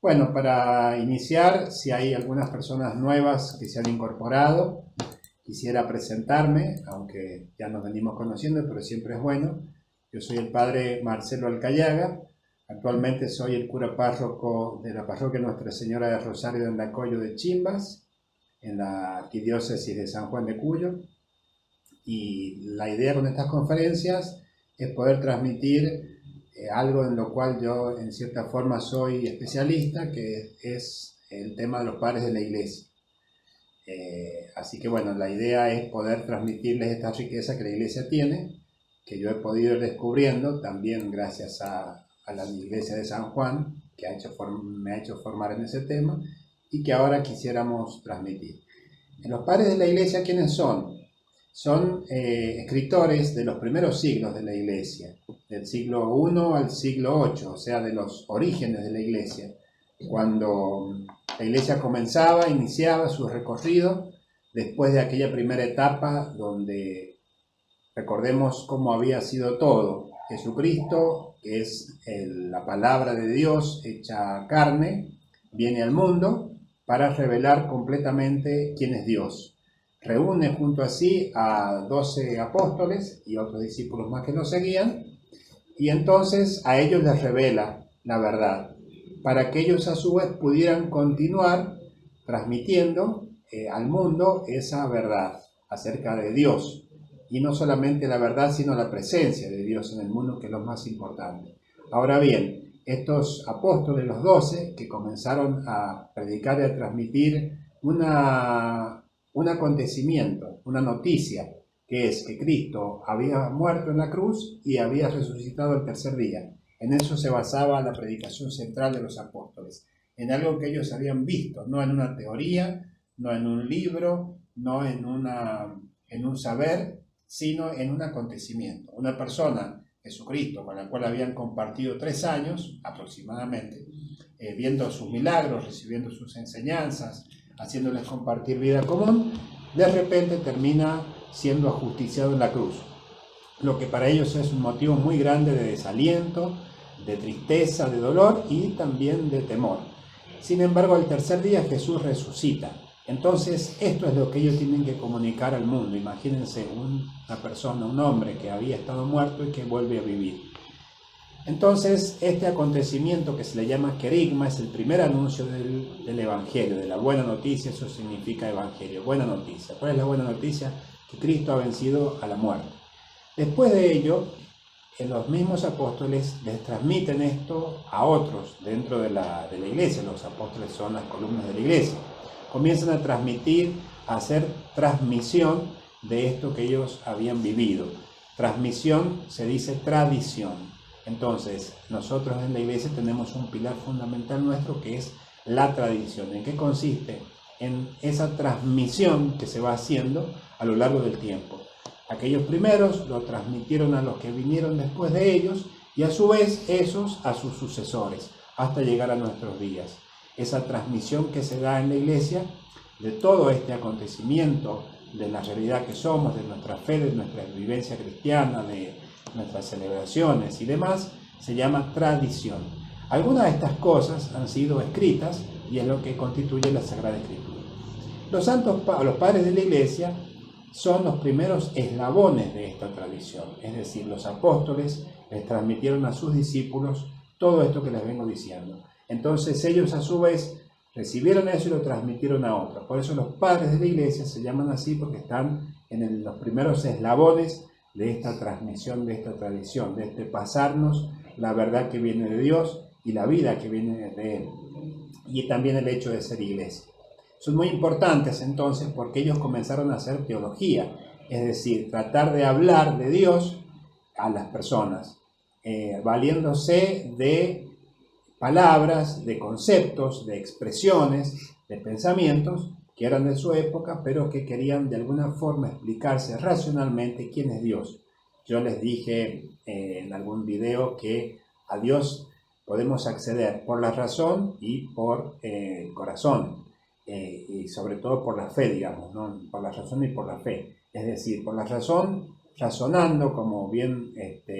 Bueno, para iniciar, si hay algunas personas nuevas que se han incorporado, quisiera presentarme, aunque ya nos venimos conociendo, pero siempre es bueno. Yo soy el padre Marcelo Alcayaga. Actualmente soy el cura párroco de la parroquia Nuestra Señora de Rosario de Andacollo de Chimbas, en la arquidiócesis de San Juan de Cuyo. Y la idea con estas conferencias es poder transmitir algo en lo cual yo en cierta forma soy especialista, que es el tema de los padres de la iglesia. Así que bueno, la idea es poder transmitirles esta riqueza que la iglesia tiene, que yo he podido ir descubriendo también gracias a la iglesia de San Juan, que me ha hecho formar en ese tema y que ahora quisiéramos transmitir. En los padres de la iglesia, ¿quiénes son? Son escritores de los primeros siglos de la iglesia, del siglo I al siglo VIII, o sea, de los orígenes de la iglesia, cuando la iglesia iniciaba su recorrido después de aquella primera etapa donde recordemos cómo había sido todo. Jesucristo, que es la palabra de Dios hecha carne, viene al mundo para revelar completamente quién es Dios. Reúne junto a sí a 12 apóstoles y otros discípulos más que lo seguían, y entonces a ellos les revela la verdad, para que ellos a su vez pudieran continuar transmitiendo al mundo esa verdad acerca de Dios, y no solamente la verdad, sino la presencia de Dios en el mundo, que es lo más importante. Ahora bien, estos apóstoles, los 12, que comenzaron a predicar y a transmitir un acontecimiento, una noticia, que es que Cristo había muerto en la cruz y había resucitado el tercer día. En eso se basaba la predicación central de los apóstoles, en algo que ellos habían visto, no en una teoría, no en un libro, no en un saber, sino en un acontecimiento. Una persona, Jesucristo, con la cual habían compartido 3 años aproximadamente, viendo sus milagros, recibiendo sus enseñanzas, haciéndoles compartir vida común, de repente termina siendo ajusticiado en la cruz, lo que para ellos es un motivo muy grande de desaliento, de tristeza, de dolor y también de temor. Sin embargo, al tercer día Jesús resucita. Entonces, esto es lo que ellos tienen que comunicar al mundo. Imagínense una persona, un hombre que había estado muerto y que vuelve a vivir. Entonces, este acontecimiento que se le llama querigma es el primer anuncio del Evangelio, de la buena noticia. Eso significa Evangelio, buena noticia. ¿Cuál es la buena noticia? Que Cristo ha vencido a la muerte. Después de ello, los mismos apóstoles les transmiten esto a otros dentro de la iglesia. Los apóstoles son las columnas de la iglesia. Comienzan a transmitir, a hacer transmisión de esto que ellos habían vivido. Transmisión se dice tradición. Entonces, nosotros en la iglesia tenemos un pilar fundamental nuestro que es la tradición. ¿En qué consiste? En esa transmisión que se va haciendo a lo largo del tiempo. Aquellos primeros lo transmitieron a los que vinieron después de ellos y a su vez esos a sus sucesores, hasta llegar a nuestros días. Esa transmisión que se da en la iglesia de todo este acontecimiento, de la realidad que somos, de nuestra fe, de nuestra vivencia cristiana, de nuestras celebraciones y demás, se llama tradición. Algunas de estas cosas han sido escritas y es lo que constituye la Sagrada Escritura. Los padres de la iglesia son los primeros eslabones de esta tradición, es decir, los apóstoles les transmitieron a sus discípulos todo esto que les vengo diciendo. Entonces ellos a su vez recibieron eso y lo transmitieron a otros. Por eso los padres de la iglesia se llaman así, porque están en los primeros eslabones de esta transmisión, de esta tradición, de este pasarnos la verdad que viene de Dios y la vida que viene de Él. Y también el hecho de ser iglesia. Son muy importantes entonces porque ellos comenzaron a hacer teología, es decir, tratar de hablar de Dios a las personas, valiéndose de palabras, de conceptos, de expresiones, de pensamientos que eran de su época, pero que querían de alguna forma explicarse racionalmente quién es Dios. Yo les dije en algún video que a Dios podemos acceder por la razón y por el corazón, y sobre todo por la fe, digamos, ¿no? Por la razón y por la fe. Es decir, por la razón, razonando, como bien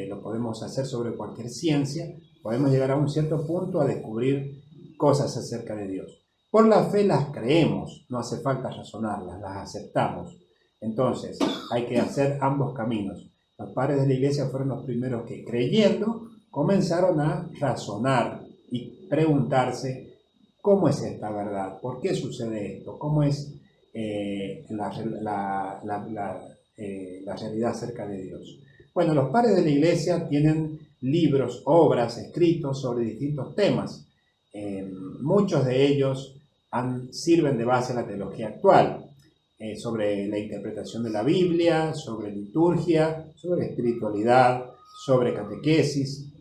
lo podemos hacer sobre cualquier ciencia, podemos llegar a un cierto punto a descubrir cosas acerca de Dios. Por la fe las creemos, no hace falta razonarlas, las aceptamos. Entonces, hay que hacer ambos caminos. Los padres de la iglesia fueron los primeros que, creyendo, comenzaron a razonar y preguntarse cómo es esta verdad, por qué sucede esto, cómo es la realidad acerca de Dios. Bueno, los padres de la iglesia tienen libros, obras, escritos sobre distintos temas. Muchos de ellos sirven de base a la teología actual, sobre la interpretación de la Biblia, sobre liturgia, sobre espiritualidad, sobre catequesis,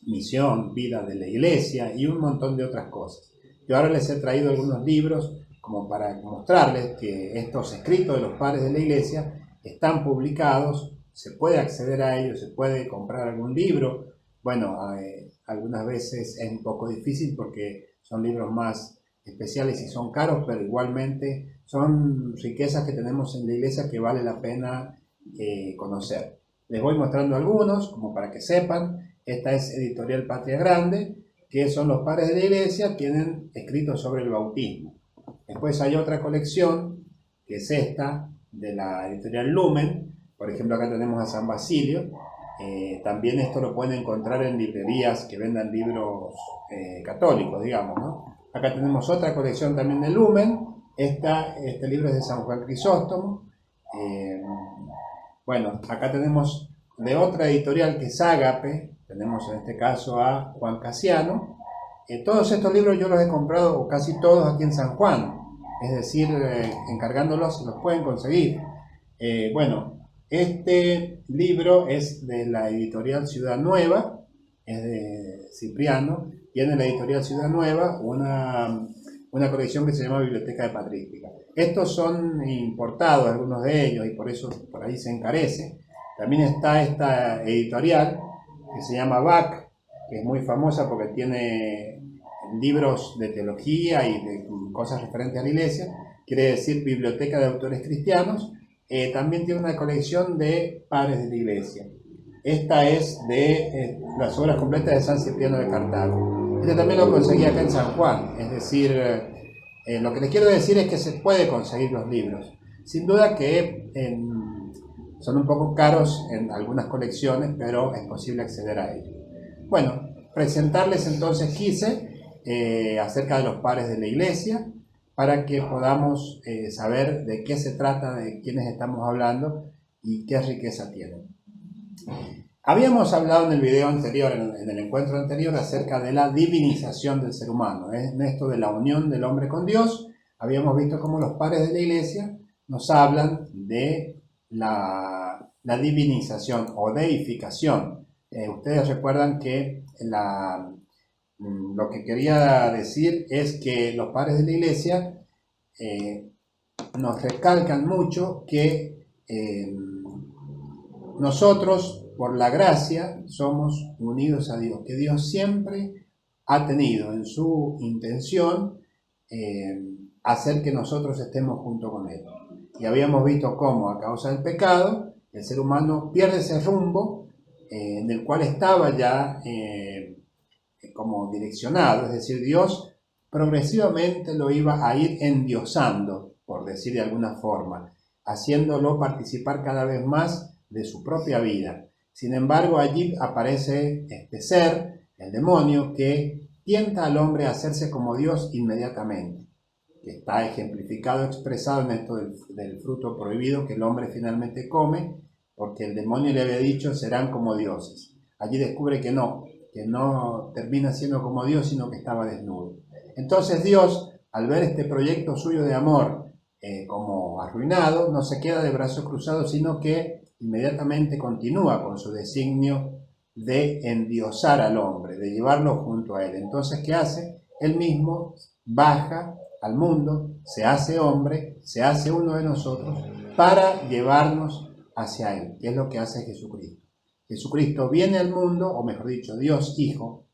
misión, vida de la iglesia y un montón de otras cosas. Yo ahora les he traído algunos libros como para mostrarles que estos escritos de los padres de la iglesia están publicados, se puede acceder a ellos, se puede comprar algún libro. Bueno, algunas veces es un poco difícil porque son libros más especiales y son caros, pero igualmente son riquezas que tenemos en la iglesia que vale la pena conocer. Les voy mostrando algunos como para que sepan. Esta es Editorial Patria Grande, que son los padres de la iglesia, tienen escritos sobre el bautismo. Después hay otra colección, que es esta, de la Editorial Lumen. Por ejemplo, acá tenemos a San Basilio. También esto lo pueden encontrar en librerías que vendan libros católicos, digamos, ¿no? Acá tenemos otra colección también de Lumen. Este libro es de San Juan Crisóstomo. Bueno, acá tenemos de otra editorial que es Ágape. Tenemos en este caso a Juan Casiano. Todos estos libros yo los he comprado, o casi todos, aquí en San Juan. Es decir, encargándolos los pueden conseguir. Bueno, este libro es de la editorial Ciudad Nueva, es de Cipriano. Tiene en la editorial Ciudad Nueva una colección que se llama Biblioteca de Patrística. Estos son importados, algunos de ellos, y por eso por ahí se encarece. También está esta editorial que se llama BAC, que es muy famosa porque tiene libros de teología y de cosas referentes a la iglesia, quiere decir Biblioteca de Autores Cristianos. También tiene una colección de padres de la iglesia. Esta es de las obras completas de San Cipriano de Cartago. Este también lo conseguí acá en San Juan, es decir, lo que les quiero decir es que se puede conseguir los libros. Sin duda que son un poco caros en algunas colecciones, pero es posible acceder a ellos. Bueno, presentarles entonces quise acerca de los padres de la iglesia, para que podamos saber de qué se trata, de quiénes estamos hablando y qué riqueza tienen. Habíamos hablado en el video anterior, en el encuentro anterior, acerca de la divinización del ser humano, en esto de la unión del hombre con Dios. Habíamos visto cómo los padres de la iglesia nos hablan de la divinización o deificación. Ustedes recuerdan que lo que quería decir es que los padres de la iglesia nos recalcan mucho que nosotros, por la gracia, somos unidos a Dios, que Dios siempre ha tenido en su intención hacer que nosotros estemos junto con Él. Y habíamos visto cómo, a causa del pecado, el ser humano pierde ese rumbo en el cual estaba ya como direccionado, es decir, Dios progresivamente lo iba a ir endiosando, por decir de alguna forma, haciéndolo participar cada vez más de su propia vida. Sin embargo, allí aparece este ser, el demonio, que tienta al hombre a hacerse como Dios inmediatamente, que está ejemplificado, expresado en esto del fruto prohibido que el hombre finalmente come, porque el demonio le había dicho serán como dioses. Allí descubre que no termina siendo como Dios, sino que estaba desnudo. Entonces Dios, al ver este proyecto suyo de amor como arruinado, no se queda de brazos cruzados, sino que inmediatamente continúa con su designio de endiosar al hombre, de llevarlo junto a él. Entonces, ¿qué hace? Él mismo baja al mundo, se hace hombre, se hace uno de nosotros para llevarnos hacia él, que es lo que hace Jesucristo. Jesucristo viene al mundo, o mejor dicho, Dios Hijo,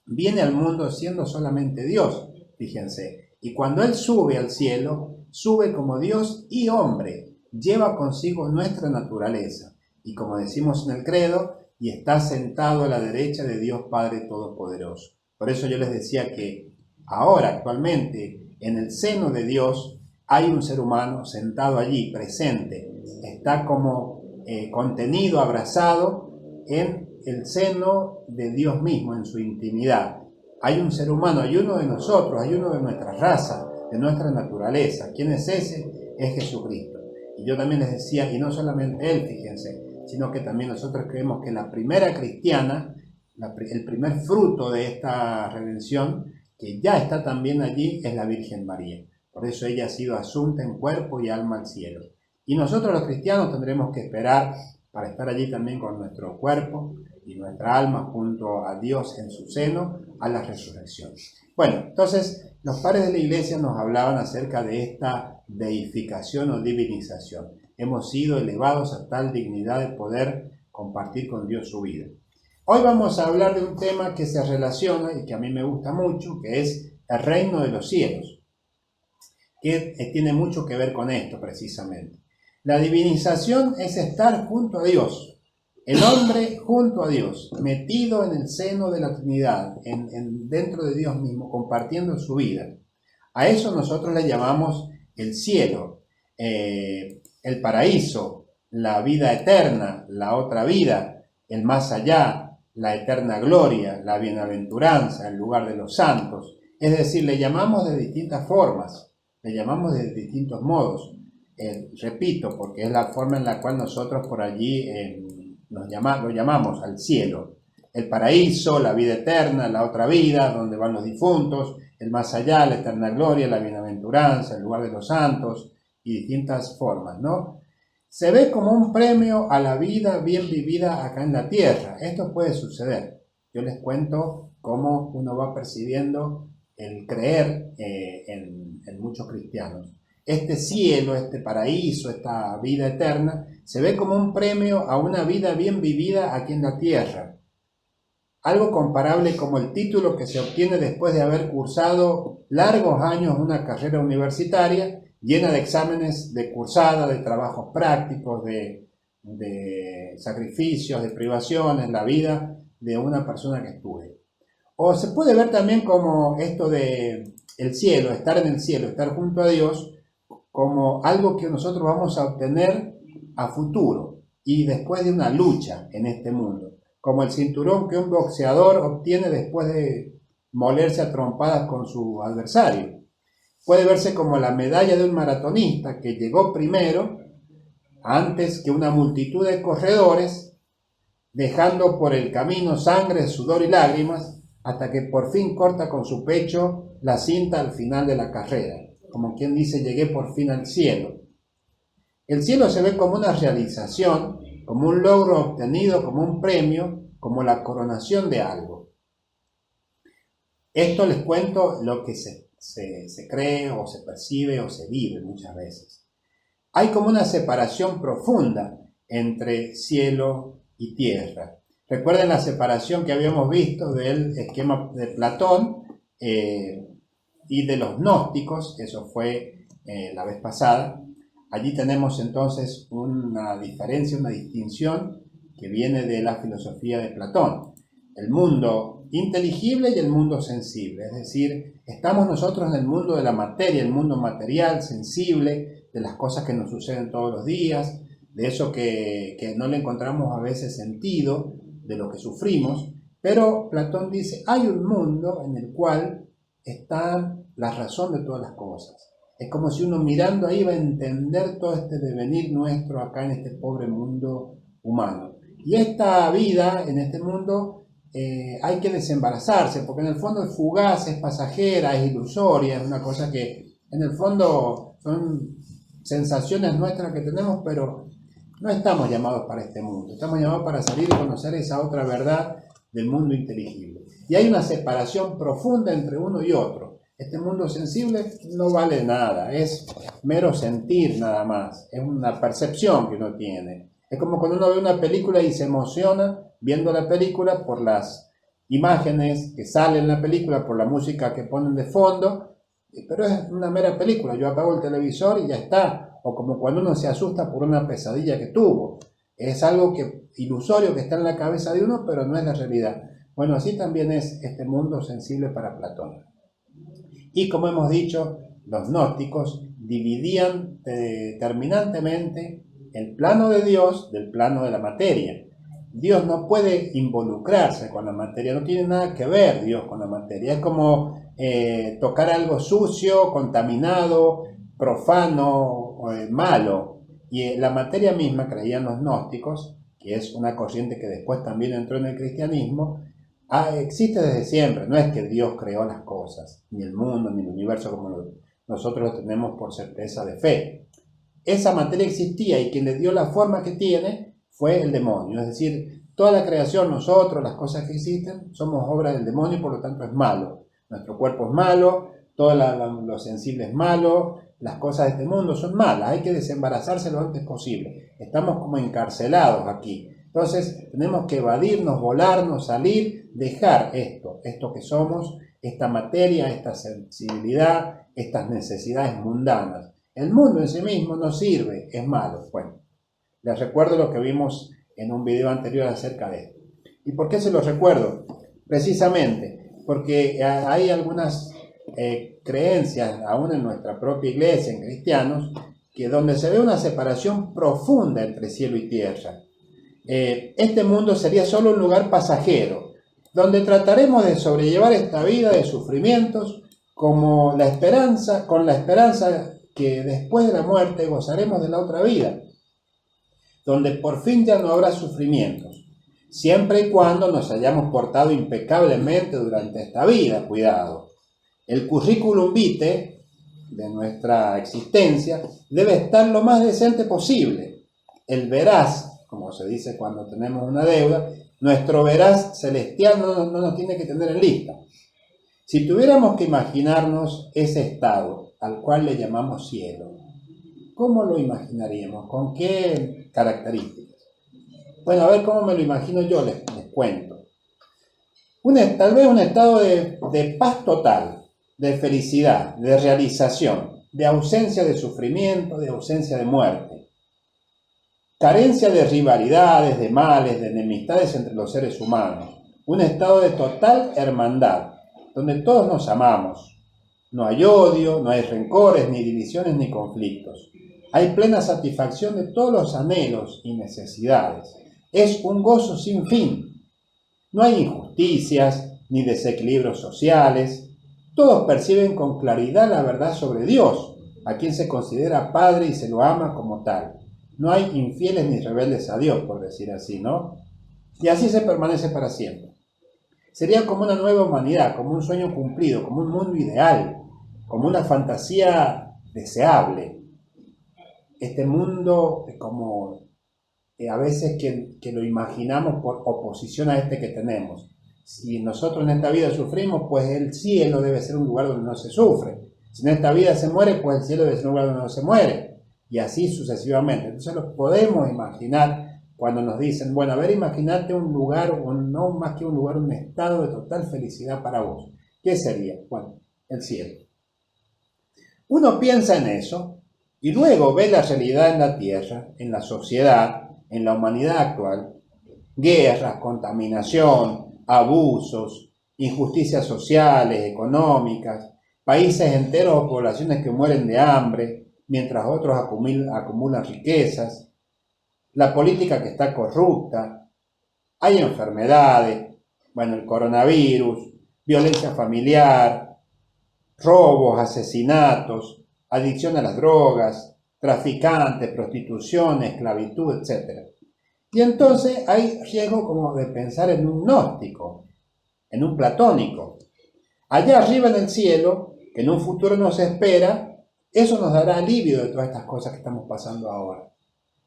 viene al mundo siendo solamente Dios, fíjense. Y cuando Él sube al cielo, sube como Dios y hombre, lleva consigo nuestra naturaleza. Y como decimos en el credo, y está sentado a la derecha de Dios Padre Todopoderoso. Por eso yo les decía que ahora, actualmente, en el seno de Dios, hay un ser humano sentado allí, presente, está como contenido, abrazado en el seno de Dios mismo, en su intimidad. Hay un ser humano, hay uno de nosotros, hay uno de nuestra raza, de nuestra naturaleza. ¿Quién es ese? Es Jesucristo. Y yo también les decía, y no solamente él, fíjense, sino que también nosotros creemos que la primera cristiana, el primer fruto de esta redención, que ya está también allí, es la Virgen María. Por eso ella ha sido asunta en cuerpo y alma al cielo. Y nosotros los cristianos tendremos que esperar para estar allí también con nuestro cuerpo y nuestra alma junto a Dios en su seno a la resurrección. Bueno, entonces los padres de la iglesia nos hablaban acerca de esta deificación o divinización. Hemos sido elevados a tal dignidad de poder compartir con Dios su vida. Hoy vamos a hablar de un tema que se relaciona y que a mí me gusta mucho, que es el reino de los cielos, que tiene mucho que ver con esto precisamente. La divinización es estar junto a Dios, el hombre junto a Dios, metido en el seno de la Trinidad, dentro de Dios mismo, compartiendo su vida. A eso nosotros le llamamos el cielo, el paraíso, la vida eterna, la otra vida, el más allá, la eterna gloria, la bienaventuranza, el lugar de los santos. Es decir, le llamamos de distintas formas, le llamamos de distintos modos. Repito, porque es la forma en la cual nosotros por allí lo llamamos al cielo. El paraíso, la vida eterna, la otra vida, donde van los difuntos, el más allá, la eterna gloria, la bienaventuranza, el lugar de los santos y distintas formas, ¿no? Se ve como un premio a la vida bien vivida acá en la tierra. Esto puede suceder. Yo les cuento cómo uno va percibiendo el creer en muchos cristianos. Este cielo, este paraíso, esta vida eterna, se ve como un premio a una vida bien vivida aquí en la tierra. Algo comparable como el título que se obtiene después de haber cursado largos años una carrera universitaria llena de exámenes de cursada, de trabajos prácticos, de sacrificios, de privaciones, la vida de una persona que estudie. O se puede ver también como esto de el cielo, estar en el cielo, estar junto a Dios, como algo que nosotros vamos a obtener a futuro y después de una lucha en este mundo, como el cinturón que un boxeador obtiene después de molerse a trompadas con su adversario. Puede verse como la medalla de un maratonista que llegó primero antes que una multitud de corredores, dejando por el camino sangre, sudor y lágrimas, hasta que por fin corta con su pecho la cinta al final de la carrera. Como quien dice, llegué por fin al cielo. El cielo se ve como una realización, como un logro obtenido, como un premio, como la coronación de algo. Esto les cuento lo que se cree o se percibe o se vive muchas veces. Hay como una separación profunda entre cielo y tierra. Recuerden la separación que habíamos visto del esquema de Platón y de los gnósticos, eso fue la vez pasada. Allí tenemos entonces una diferencia, una distinción que viene de la filosofía de Platón. El mundo inteligible y el mundo sensible, es decir, estamos nosotros en el mundo de la materia, el mundo material, sensible, de las cosas que nos suceden todos los días, de eso que no le encontramos a veces sentido, de lo que sufrimos, pero Platón dice, hay un mundo en el cual está la razón de todas las cosas. Es como si uno mirando ahí va a entender todo este devenir nuestro acá en este pobre mundo humano. Y esta vida en este mundo hay que desembarazarse, porque en el fondo es fugaz, es pasajera, es ilusoria, es una cosa que en el fondo son sensaciones nuestras que tenemos, pero no estamos llamados para este mundo, estamos llamados para salir y conocer esa otra verdad del mundo inteligible. Y hay una separación profunda entre uno y otro. Este mundo sensible no vale nada, es mero sentir nada más, es una percepción que uno tiene. Es como cuando uno ve una película y se emociona viendo la película por las imágenes que salen en la película, por la música que ponen de fondo, pero es una mera película, yo apago el televisor y ya está. O como cuando uno se asusta por una pesadilla que tuvo. Es algo ilusorio que está en la cabeza de uno, pero no es la realidad. Bueno, así también es este mundo sensible para Platón. Y como hemos dicho, los gnósticos dividían determinantemente el plano de Dios del plano de la materia. Dios no puede involucrarse con la materia, no tiene nada que ver Dios con la materia. Es como tocar algo sucio, contaminado, profano, malo. Y la materia misma, creían los gnósticos, que es una corriente que después también entró en el cristianismo, existe desde siempre. No es que Dios creó las cosas, ni el mundo, ni el universo como nosotros lo tenemos por certeza de fe. Esa materia existía y quien le dio la forma que tiene fue el demonio. Es decir, toda la creación, nosotros, las cosas que existen, somos obra del demonio y por lo tanto es malo. Nuestro cuerpo es malo, todo lo sensible es malo, las cosas de este mundo son malas, hay que desembarazarse lo antes posible. Estamos como encarcelados aquí. Entonces tenemos que evadirnos, volarnos, salir, dejar esto que somos, esta materia, esta sensibilidad, estas necesidades mundanas. El mundo en sí mismo no sirve, es malo. Bueno, les recuerdo lo que vimos en un video anterior acerca de esto. ¿Y por qué se los recuerdo? Precisamente porque hay algunas creencias, aún en nuestra propia iglesia, en cristianos, que donde se ve una separación profunda entre cielo y tierra. Este mundo sería solo un lugar pasajero, donde trataremos de sobrellevar esta vida de sufrimientos con la esperanza que después de la muerte gozaremos de la otra vida, donde por fin ya no habrá sufrimientos, siempre y cuando nos hayamos portado impecablemente durante esta vida, cuidado. El currículum vitae de nuestra existencia debe estar lo más decente posible. El veraz, como se dice cuando tenemos una deuda, nuestro veraz celestial no nos tiene que tener en lista. Si tuviéramos que imaginarnos ese estado al cual le llamamos cielo, ¿cómo lo imaginaríamos? ¿Con qué características? Bueno, a ver cómo me lo imagino yo, les cuento. Tal vez un estado de paz total, de felicidad, de realización, de ausencia de sufrimiento, de ausencia de muerte. Carencia de rivalidades, de males, de enemistades entre los seres humanos. Un estado de total hermandad, donde todos nos amamos. No hay odio, no hay rencores, ni divisiones, ni conflictos. Hay plena satisfacción de todos los anhelos y necesidades. Es un gozo sin fin. No hay injusticias, ni desequilibrios sociales. Todos perciben con claridad la verdad sobre Dios, a quien se considera Padre y se lo ama como tal. No hay infieles ni rebeldes a Dios, por decir así, ¿no? Y así se permanece para siempre. Sería como una nueva humanidad, como un sueño cumplido, como un mundo ideal, como una fantasía deseable. Este mundo como a veces que lo imaginamos por oposición a este que tenemos. Si nosotros en esta vida sufrimos, pues el cielo debe ser un lugar donde no se sufre. Si en esta vida se muere, pues el cielo debe ser un lugar donde no se muere. Y así sucesivamente. Entonces lo podemos imaginar cuando nos dicen, bueno, a ver, imagínate un lugar, o no más que un lugar, un estado de total felicidad para vos. ¿Qué sería? Bueno, el cielo. Uno piensa en eso y luego ve la realidad en la tierra, en la sociedad, en la humanidad actual. Guerras, contaminación, abusos, injusticias sociales, económicas, países enteros o poblaciones que mueren de hambre, mientras otros acumulan riquezas, la política que está corrupta, hay enfermedades, bueno, el coronavirus, violencia familiar, robos, asesinatos, adicción a las drogas, traficantes, prostitución, esclavitud, etc. Y entonces hay riesgo como de pensar en un gnóstico, en un platónico. Allá arriba en el cielo, que en un futuro nos espera, eso nos dará alivio de todas estas cosas que estamos pasando ahora.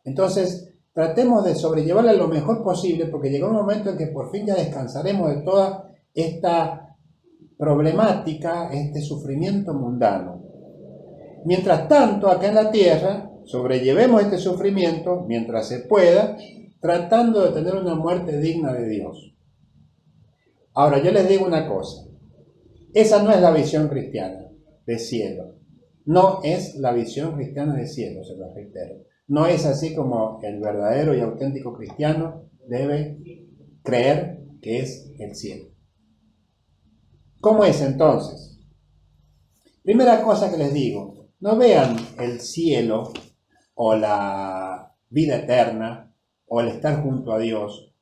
Entonces, tratemos de sobrellevarla lo mejor posible, porque llegó un momento en que por fin ya descansaremos de toda esta problemática, este sufrimiento mundano. Mientras tanto, acá en la tierra, sobrellevemos este sufrimiento mientras se pueda, tratando de tener una muerte digna de Dios. Ahora, yo les digo una cosa. Esa no es la visión cristiana de cielo. No es la visión cristiana de cielo, se lo reitero. No es así como el verdadero y auténtico cristiano debe creer que es el cielo. ¿Cómo es entonces? Primera cosa que les digo, no vean el cielo o la vida eterna o el estar junto a Dios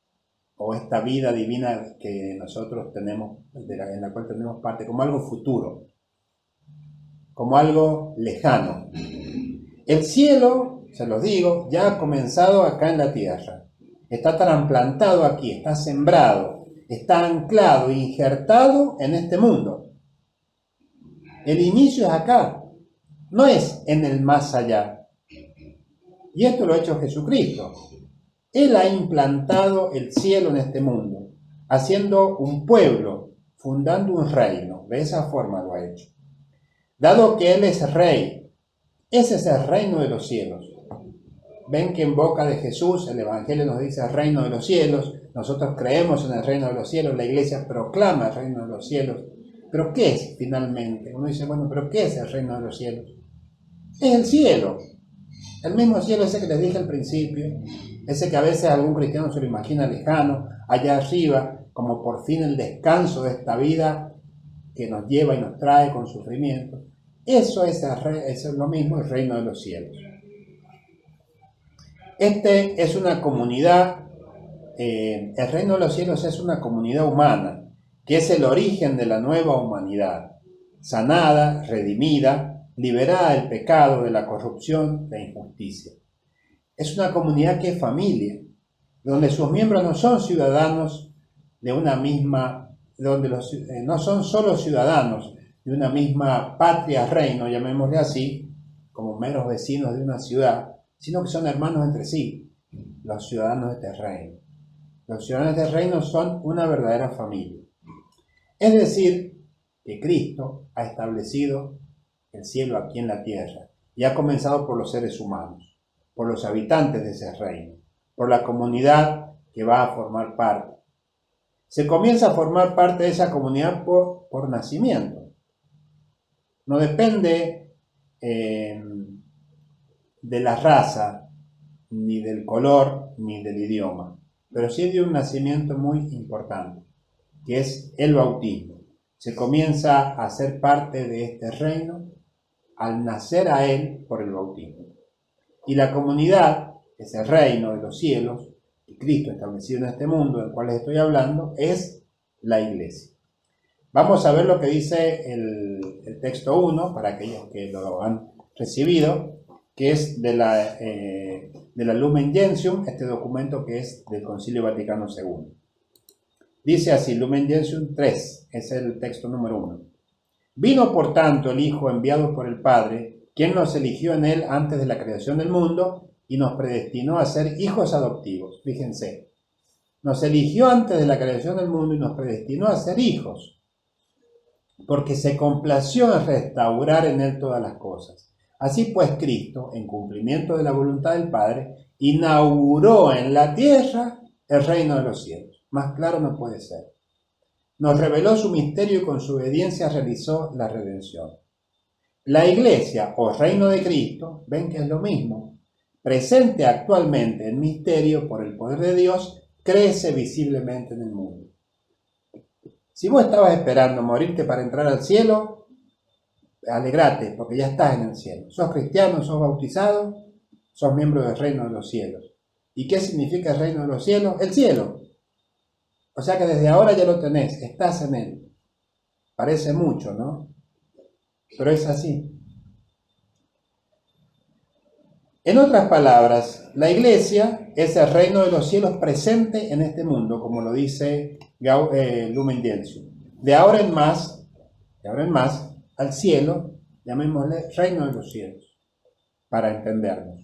o esta vida divina que nosotros tenemos, en la cual tenemos parte, como algo futuro, como algo lejano. El cielo, se los digo, ya ha comenzado acá en la tierra. Está trasplantado aquí, está sembrado, está anclado, injertado en este mundo. El inicio es acá, no es en el más allá. Y esto lo ha hecho Jesucristo. Él ha implantado el cielo en este mundo, haciendo un pueblo, fundando un reino. De esa forma lo ha hecho. Dado que Él es rey, ese es el reino de los cielos. Ven que en boca de Jesús el Evangelio nos dice el reino de los cielos. Nosotros creemos en el reino de los cielos, la iglesia proclama el reino de los cielos. ¿Pero qué es finalmente? Uno dice, bueno, ¿pero qué es el reino de los cielos? Es el cielo. El mismo cielo ese que les dije al principio, ese que a veces algún cristiano se lo imagina lejano, allá arriba, como por fin el descanso de esta vida que nos lleva y nos trae con sufrimiento. Eso es lo mismo, el reino de los cielos. Este es una comunidad, el reino de los cielos es una comunidad humana, que es el origen de la nueva humanidad, sanada, redimida, liberada del pecado, de la corrupción, de la injusticia. Es una comunidad que es familia, donde sus miembros no son ciudadanos de una misma, donde no son solo ciudadanos de una misma patria, reino, llamémosle así, como meros vecinos de una ciudad, sino que son hermanos entre sí, los ciudadanos de este reino. Los ciudadanos de este reino son una verdadera familia. Es decir, que Cristo ha establecido el cielo aquí en la tierra y ha comenzado por los seres humanos, por los habitantes de ese reino, por la comunidad que va a formar parte. Se comienza a formar parte de esa comunidad por nacimiento. No depende de la raza, ni del color, ni del idioma, pero sí de un nacimiento muy importante, que es el bautismo. Se comienza a ser parte de este reino al nacer a él por el bautismo. Y la comunidad, ese reino de los cielos, que Cristo establecido en este mundo del cual les estoy hablando, es la iglesia. Vamos a ver lo que dice el texto 1, para aquellos que lo han recibido, que es de la Lumen Gentium, este documento que es del Concilio Vaticano II. Dice así, Lumen Gentium 3, es el texto número 1. Vino por tanto el Hijo enviado por el Padre, quien nos eligió en él antes de la creación del mundo y nos predestinó a ser hijos adoptivos. Fíjense, nos eligió antes de la creación del mundo y nos predestinó a ser hijos, porque se complació en restaurar en él todas las cosas. Así pues Cristo, en cumplimiento de la voluntad del Padre, inauguró en la tierra el reino de los cielos. Más claro no puede ser. Nos reveló su misterio y con su obediencia realizó la redención. La iglesia o reino de Cristo, ven que es lo mismo, presente actualmente en misterio por el poder de Dios, crece visiblemente en el mundo. Si vos estabas esperando morirte para entrar al cielo, alegrate, porque ya estás en el cielo. Sos cristiano, sos bautizado, sos miembro del reino de los cielos. ¿Y qué significa el reino de los cielos? El cielo. O sea que desde ahora ya lo tenés, estás en él. Parece mucho, ¿no? Pero es así. En otras palabras, la iglesia es el reino de los cielos presente en este mundo, como lo dice Lumen Gentium. De ahora en más, al cielo, llamémosle reino de los cielos, para entendernos.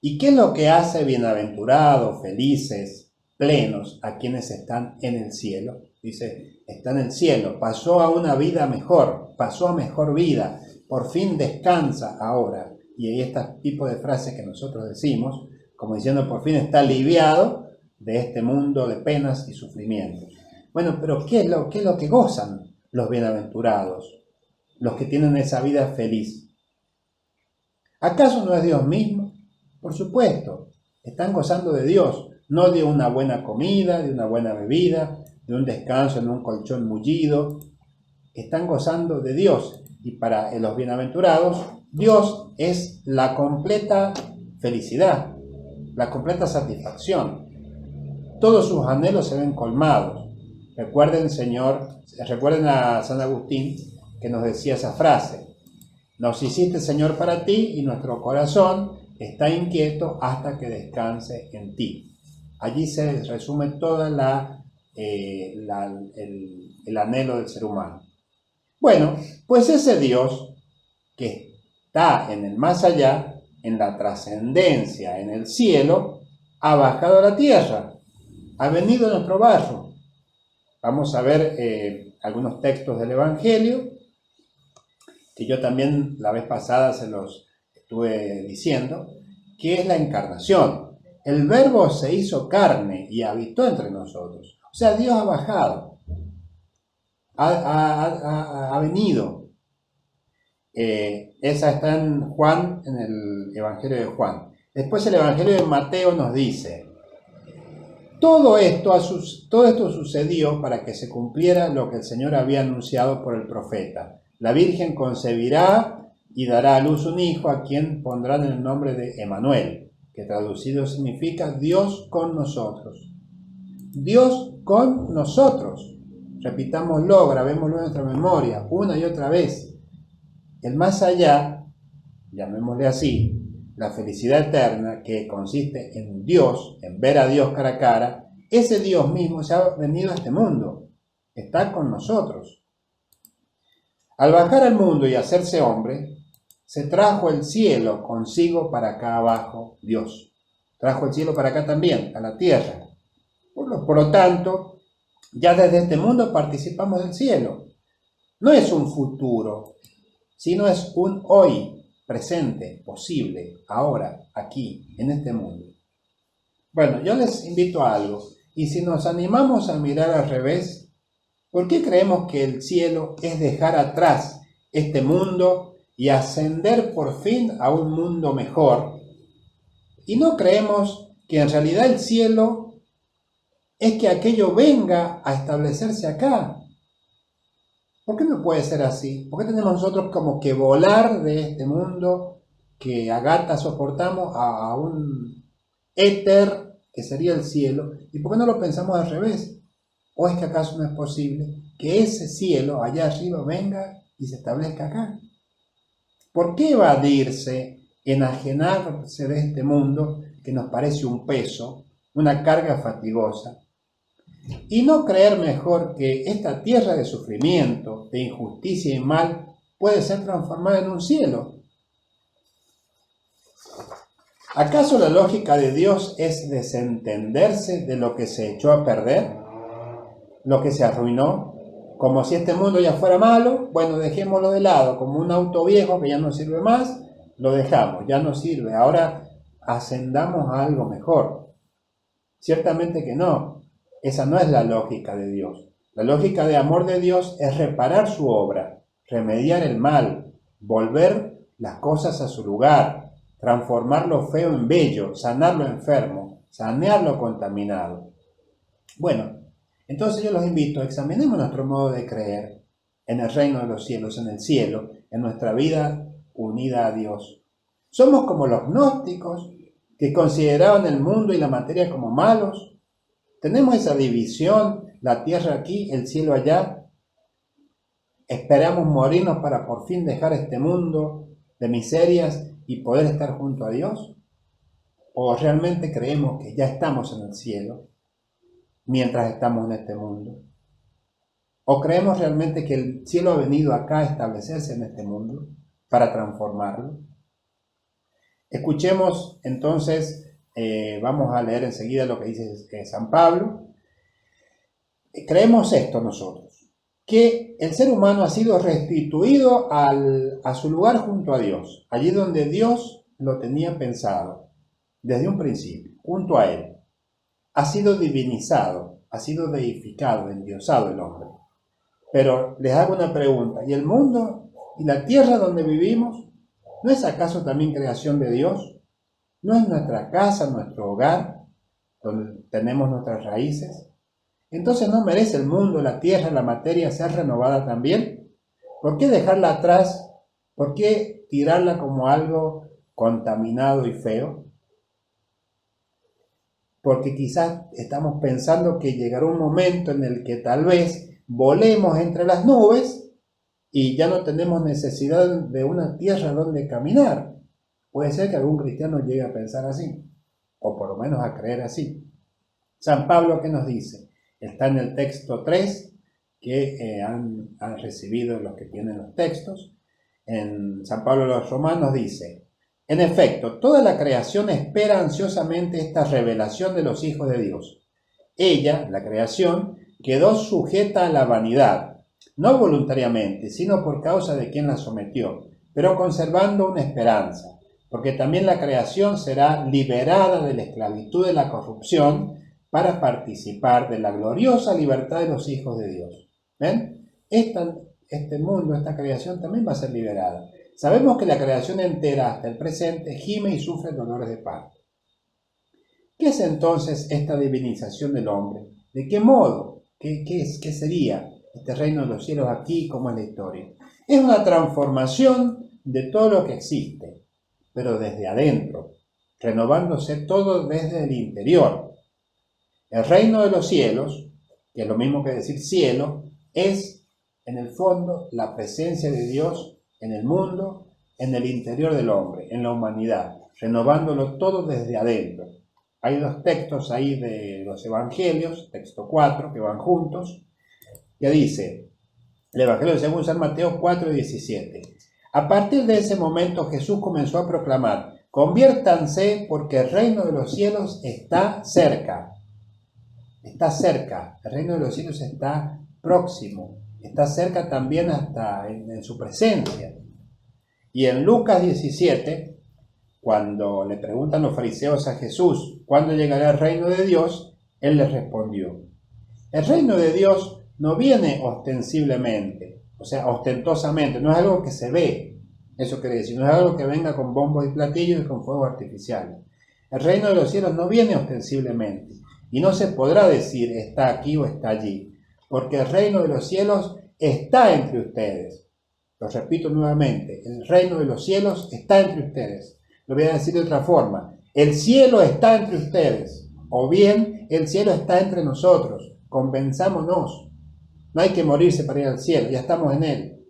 ¿Y qué es lo que hace bienaventurados, felices, plenos a quienes están en el cielo? Dice, está en el cielo, pasó a una vida mejor, pasó a mejor vida, por fin descansa ahora. Y ahí está el tipo de frase que nosotros decimos, como diciendo, por fin está aliviado de este mundo de penas y sufrimientos. Bueno, pero ¿qué es lo que gozan los bienaventurados, los que tienen esa vida feliz? ¿Acaso no es Dios mismo? Por supuesto, están gozando de Dios, no de una buena comida, de una buena bebida, de un descanso en un colchón mullido, están gozando de Dios. Y para los bienaventurados, Dios es la completa felicidad, la completa satisfacción. Todos sus anhelos se ven colmados. Recuerden a San Agustín que nos decía esa frase: nos hiciste, Señor, para ti, y nuestro corazón está inquieto hasta que descanse en ti. Allí se resume todo el anhelo del ser humano. Bueno, pues ese Dios que está en el más allá, en la trascendencia, en el cielo, ha bajado a la tierra, ha venido a nuestro barrio. Vamos a ver algunos textos del Evangelio, que yo también la vez pasada se los estuve diciendo, que es la encarnación. El Verbo se hizo carne y habitó entre nosotros. O sea, Dios ha bajado, ha venido. Esa está en Juan, en el Evangelio de Juan. Después el Evangelio de Mateo nos dice: todo esto sucedió para que se cumpliera lo que el Señor había anunciado por el profeta. La Virgen concebirá y dará a luz un hijo, a quien pondrán el nombre de Emmanuel, que traducido significa Dios con nosotros. Dios con nosotros. Repitámoslo, grabémoslo en nuestra memoria una y otra vez. El más allá, llamémosle así, la felicidad eterna, que consiste en Dios, en ver a Dios cara a cara, ese Dios mismo se ha venido a este mundo, está con nosotros. Al bajar al mundo y hacerse hombre, se trajo el cielo consigo para acá abajo, Dios. Trajo el cielo para acá también, a la tierra. Por lo tanto, ya desde este mundo participamos del cielo. No es un futuro, sino es un hoy, presente, posible, ahora, aquí, en este mundo. Bueno, yo les invito a algo. Y si nos animamos a mirar al revés, ¿por qué creemos que el cielo es dejar atrás este mundo y ascender por fin a un mundo mejor? Y no creemos que en realidad el cielo es que aquello venga a establecerse acá. ¿Por qué no puede ser así? ¿Por qué tenemos nosotros como que volar de este mundo que a gatas soportamos a un éter que sería el cielo? ¿Y por qué no lo pensamos al revés? ¿O es que acaso no es posible que ese cielo allá arriba venga y se establezca acá? ¿Por qué evadirse, enajenarse de este mundo que nos parece un peso, una carga fatigosa? Y no creer mejor que esta tierra de sufrimiento, de injusticia y mal puede ser transformada en un cielo. ¿Acaso la lógica de Dios es desentenderse de lo que se echó a perder, lo que se arruinó? Como si este mundo ya fuera malo, bueno, dejémoslo de lado, como un auto viejo que ya no sirve más, lo dejamos, ya no sirve, ahora ascendamos a algo mejor. Ciertamente que no. Esa no es la lógica de Dios. La lógica de amor de Dios es reparar su obra, remediar el mal, volver las cosas a su lugar, transformar lo feo en bello, sanar lo enfermo, sanear lo contaminado. Bueno, entonces yo los invito, examinemos nuestro modo de creer en el reino de los cielos, en el cielo, en nuestra vida unida a Dios. Somos como los gnósticos que consideraban el mundo y la materia como malos. Tenemos esa división, la tierra aquí, el cielo allá. Esperamos morirnos para por fin dejar este mundo de miserias y poder estar junto a Dios. ¿O realmente creemos que ya estamos en el cielo mientras estamos en este mundo? ¿O creemos realmente que el cielo ha venido acá a establecerse en este mundo para transformarlo? Escuchemos entonces, vamos a leer enseguida lo que dice San Pablo. Creemos esto nosotros, que el ser humano ha sido restituido a su lugar junto a Dios, allí donde Dios lo tenía pensado desde un principio, junto a Él. Ha sido divinizado, ha sido deificado, endiosado el hombre. Pero les hago una pregunta: ¿y el mundo y la tierra donde vivimos, no es acaso también creación de Dios? ¿No es nuestra casa, nuestro hogar, donde tenemos nuestras raíces? Entonces, ¿no merece el mundo, la tierra, la materia ser renovada también? ¿Por qué dejarla atrás? ¿Por qué tirarla como algo contaminado y feo? Porque quizás estamos pensando que llegará un momento en el que tal vez volemos entre las nubes y ya no tenemos necesidad de una tierra donde caminar. Puede ser que algún cristiano llegue a pensar así, o por lo menos a creer así. San Pablo, ¿qué nos dice? Está en el texto 3 que han recibido los que tienen los textos. En San Pablo a los Romanos dice: en efecto, toda la creación espera ansiosamente esta revelación de los hijos de Dios. Ella, la creación, quedó sujeta a la vanidad, no voluntariamente, sino por causa de quien la sometió, pero conservando una esperanza, porque también la creación será liberada de la esclavitud de la corrupción para participar de la gloriosa libertad de los hijos de Dios. ¿Ven? Este mundo, esta creación también va a ser liberada. Sabemos que la creación entera hasta el presente gime y sufre dolores de parto. ¿Qué es entonces esta divinización del hombre? ¿De qué modo? ¿Qué es? ¿Qué sería este reino de los cielos aquí? ¿Cómo es la historia? Es una transformación de todo lo que existe, pero desde adentro, renovándose todo desde el interior. El reino de los cielos, que es lo mismo que decir cielo, es en el fondo la presencia de Dios en el mundo, en el interior del hombre, en la humanidad, renovándolo todo desde adentro. Hay dos textos ahí de los evangelios, texto 4, que van juntos, que dice, el evangelio según San Mateo 4:17. A partir de ese momento Jesús comenzó a proclamar: conviértanse porque el reino de los cielos está cerca. Está cerca, el reino de los cielos está próximo, está cerca también hasta en su presencia. Y en Lucas 17, cuando le preguntan los fariseos a Jesús cuándo llegará el reino de Dios, él les respondió: el reino de Dios no viene ostensiblemente, o sea, ostentosamente, no es algo que se ve, eso quiere decir, no es algo que venga con bombos y platillos y con fuegos artificiales. El reino de los cielos no viene ostensiblemente y no se podrá decir está aquí o está allí, porque el reino de los cielos está entre ustedes. Lo repito nuevamente, el reino de los cielos está entre ustedes. Lo voy a decir de otra forma, el cielo está entre ustedes, o bien el cielo está entre nosotros. Convenzámonos, no hay que morirse para ir al cielo, ya estamos en él.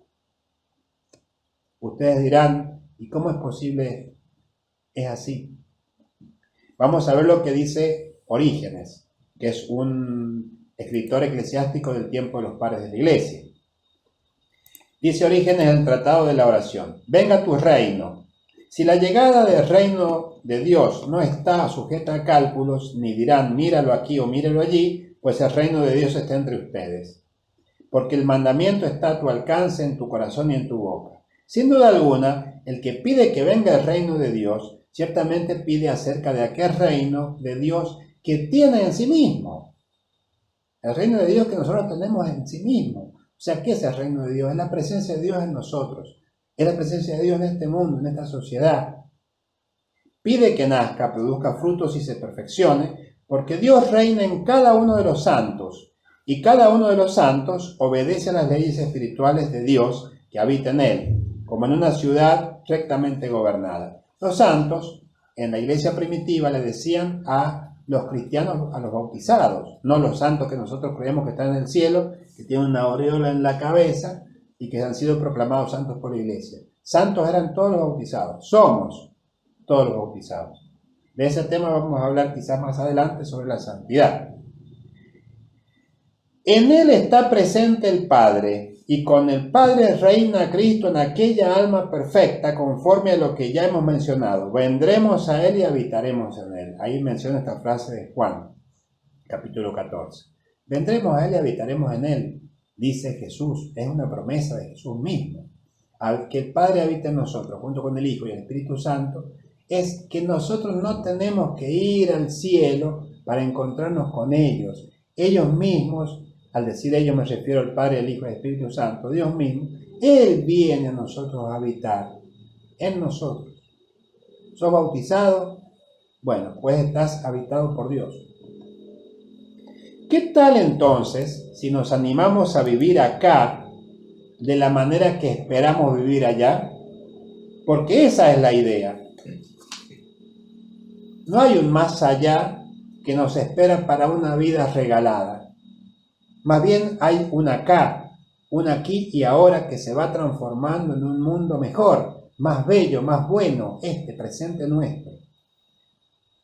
Ustedes dirán, ¿y cómo es posible? Es así. Vamos a ver lo que dice Orígenes, que es un escritor eclesiástico del tiempo de los padres de la iglesia. Dice Orígenes en el Tratado de la Oración: venga tu reino. Si la llegada del reino de Dios no está sujeta a cálculos, ni dirán míralo aquí o míralo allí, pues el reino de Dios está entre ustedes. Porque el mandamiento está a tu alcance, en tu corazón y en tu boca. Sin duda alguna, el que pide que venga el reino de Dios, ciertamente pide acerca de aquel reino de Dios que tiene en sí mismo. El reino de Dios que nosotros tenemos en sí mismo. O sea, ¿qué es el reino de Dios? Es la presencia de Dios en nosotros. Es la presencia de Dios en este mundo, en esta sociedad. Pide que nazca, produzca frutos y se perfeccione, porque Dios reina en cada uno de los santos, y cada uno de los santos obedece a las leyes espirituales de Dios que habita en él, como en una ciudad rectamente gobernada. Los santos, en la iglesia primitiva, le decían a los cristianos, a los bautizados, no los santos que nosotros creemos que están en el cielo, que tienen una aureola en la cabeza y que han sido proclamados santos por la iglesia. Santos eran todos los bautizados. Somos todos los bautizados. De ese tema vamos a hablar quizás más adelante, sobre la santidad. En él está presente el Padre, y con el Padre reina Cristo en aquella alma perfecta, conforme a lo que ya hemos mencionado. Vendremos a él y habitaremos en él. Ahí menciona esta frase de Juan, capítulo 14. Vendremos a él y habitaremos en él, dice Jesús. Es una promesa de Jesús mismo. Al que el Padre habita en nosotros, junto con el Hijo y el Espíritu Santo, es que nosotros no tenemos que ir al cielo para encontrarnos con ellos. Ellos mismos, al decir ellos me refiero al Padre, al Hijo y al Espíritu Santo, Dios mismo, Él viene a nosotros a habitar en nosotros. ¿Sos bautizado? Bueno, pues estás habitado por Dios. ¿Qué tal entonces si nos animamos a vivir acá de la manera que esperamos vivir allá? Porque esa es la idea. No hay un más allá que nos espera para una vida regalada. Más bien hay un acá, un aquí y ahora que se va transformando en un mundo mejor, más bello, más bueno, este presente nuestro.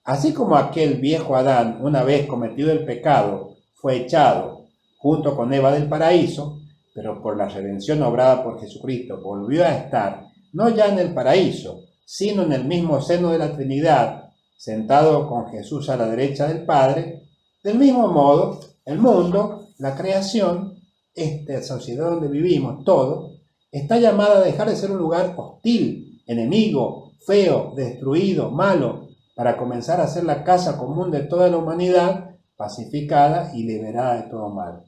Así como aquel viejo Adán, una vez cometido el pecado, fue echado junto con Eva del paraíso, pero por la redención obrada por Jesucristo volvió a estar, no ya en el paraíso, sino en el mismo seno de la Trinidad, sentado con Jesús a la derecha del Padre. Del mismo modo, el mundo, la creación, esta sociedad donde vivimos, todo, está llamada a dejar de ser un lugar hostil, enemigo, feo, destruido, malo, para comenzar a ser la casa común de toda la humanidad, pacificada y liberada de todo mal.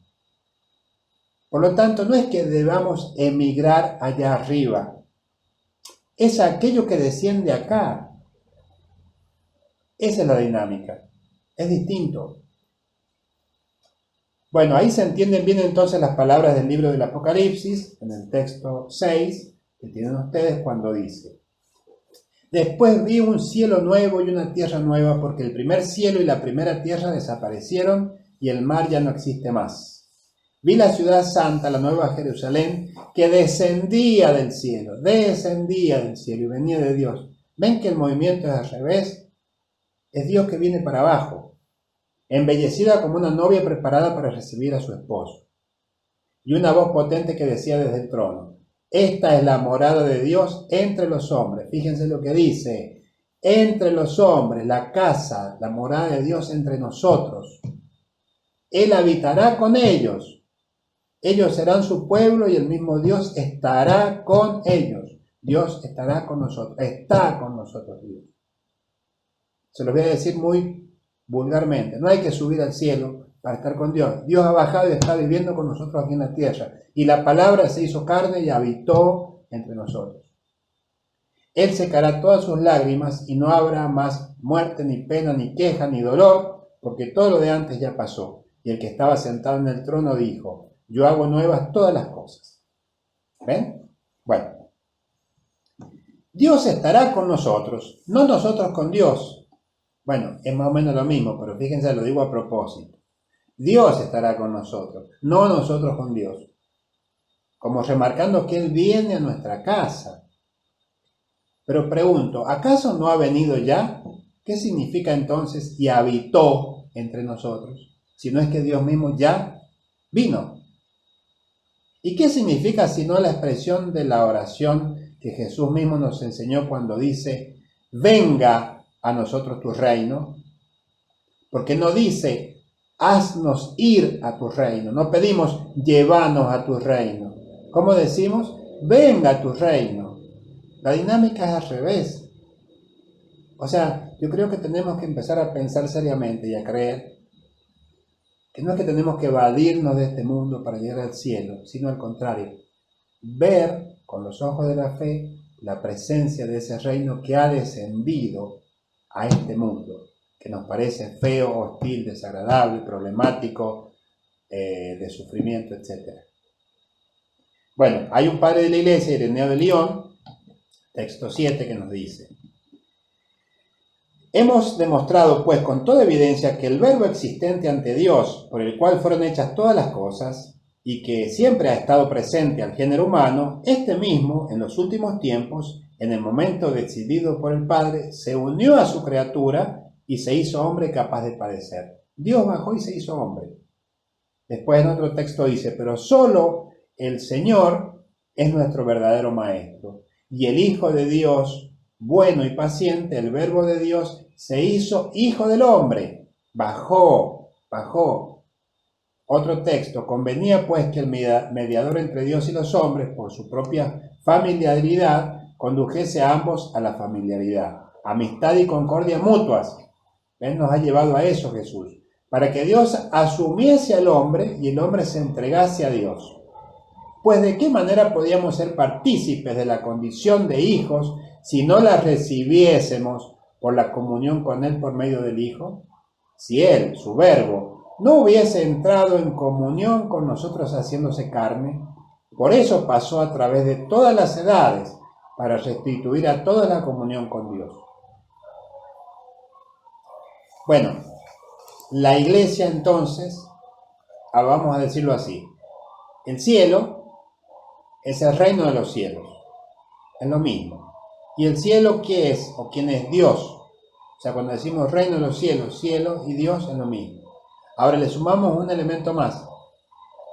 Por lo tanto, no es que debamos emigrar allá arriba, es aquello que desciende acá. Esa es la dinámica, es distinto. Bueno, ahí se entienden bien entonces las palabras del libro del Apocalipsis, en el texto 6, que tienen ustedes cuando dice: Después vi un cielo nuevo y una tierra nueva, porque el primer cielo y la primera tierra desaparecieron y el mar ya no existe más. Vi la ciudad santa, la nueva Jerusalén, que descendía del cielo y venía de Dios. ¿Ven que el movimiento es al revés? Es Dios que viene para abajo, embellecida como una novia preparada para recibir a su esposo. Y una voz potente que decía desde el trono: Esta es la morada de Dios entre los hombres. Fíjense lo que dice: entre los hombres, la casa, la morada de Dios entre nosotros. Él habitará con ellos. Ellos serán su pueblo y el mismo Dios estará con ellos. Dios estará con nosotros. Está con nosotros Dios. Se los voy a decir muy vulgarmente. No hay que subir al cielo para estar con Dios. Dios ha bajado y está viviendo con nosotros aquí en la tierra. Y la palabra se hizo carne y habitó entre nosotros. Él secará todas sus lágrimas y no habrá más muerte, ni pena, ni queja, ni dolor, porque todo lo de antes ya pasó. Y el que estaba sentado en el trono dijo: Yo hago nuevas todas las cosas. ¿Ven? Bueno. Dios estará con nosotros, no nosotros con Dios. Bueno, es más o menos lo mismo, pero fíjense, lo digo a propósito. Dios estará con nosotros, no nosotros con Dios. Como remarcando que Él viene a nuestra casa. Pero pregunto, ¿acaso no ha venido ya? ¿Qué significa entonces y habitó entre nosotros? Si no es que Dios mismo ya vino. ¿Y qué significa si no la expresión de la oración que Jesús mismo nos enseñó cuando dice: venga a nosotros tu reino? Porque no dice: haznos ir a tu reino. No pedimos: llévanos a tu reino. ¿Cómo decimos? Venga a tu reino. La dinámica es al revés. O sea, yo creo que tenemos que empezar a pensar seriamente y a creer que no es que tenemos que evadirnos de este mundo para llegar al cielo, sino al contrario, ver con los ojos de la fe la presencia de ese reino que ha descendido a este mundo, que nos parece feo, hostil, desagradable, problemático, de sufrimiento, etc. Bueno, hay un padre de la iglesia, Ireneo de León, texto 7, que nos dice: Hemos demostrado, pues, con toda evidencia que el verbo existente ante Dios, por el cual fueron hechas todas las cosas, y que siempre ha estado presente al género humano, este mismo, en los últimos tiempos, en el momento decidido por el Padre, se unió a su criatura y se hizo hombre capaz de padecer. Dios bajó y se hizo hombre. Después en otro texto dice: pero solo el Señor es nuestro verdadero Maestro, y el Hijo de Dios, bueno y paciente, el Verbo de Dios, se hizo Hijo del hombre. Bajó. Otro texto: convenía pues que el mediador entre Dios y los hombres, por su propia familiaridad, condujese a ambos a la familiaridad, amistad y concordia mutuas. Él nos ha llevado a eso Jesús, para que Dios asumiese al hombre y el hombre se entregase a Dios. Pues ¿de qué manera podíamos ser partícipes de la condición de hijos si no la recibiésemos por la comunión con Él por medio del Hijo? Si Él, su Verbo, no hubiese entrado en comunión con nosotros haciéndose carne. Por eso pasó a través de todas las edades, para restituir a toda la comunión con Dios. Bueno, la iglesia entonces, vamos a decirlo así, el cielo es el reino de los cielos, es lo mismo. ¿Y el cielo qué es? ¿O quién es Dios? O sea, cuando decimos reino de los cielos, cielo y Dios es lo mismo. Ahora le sumamos un elemento más.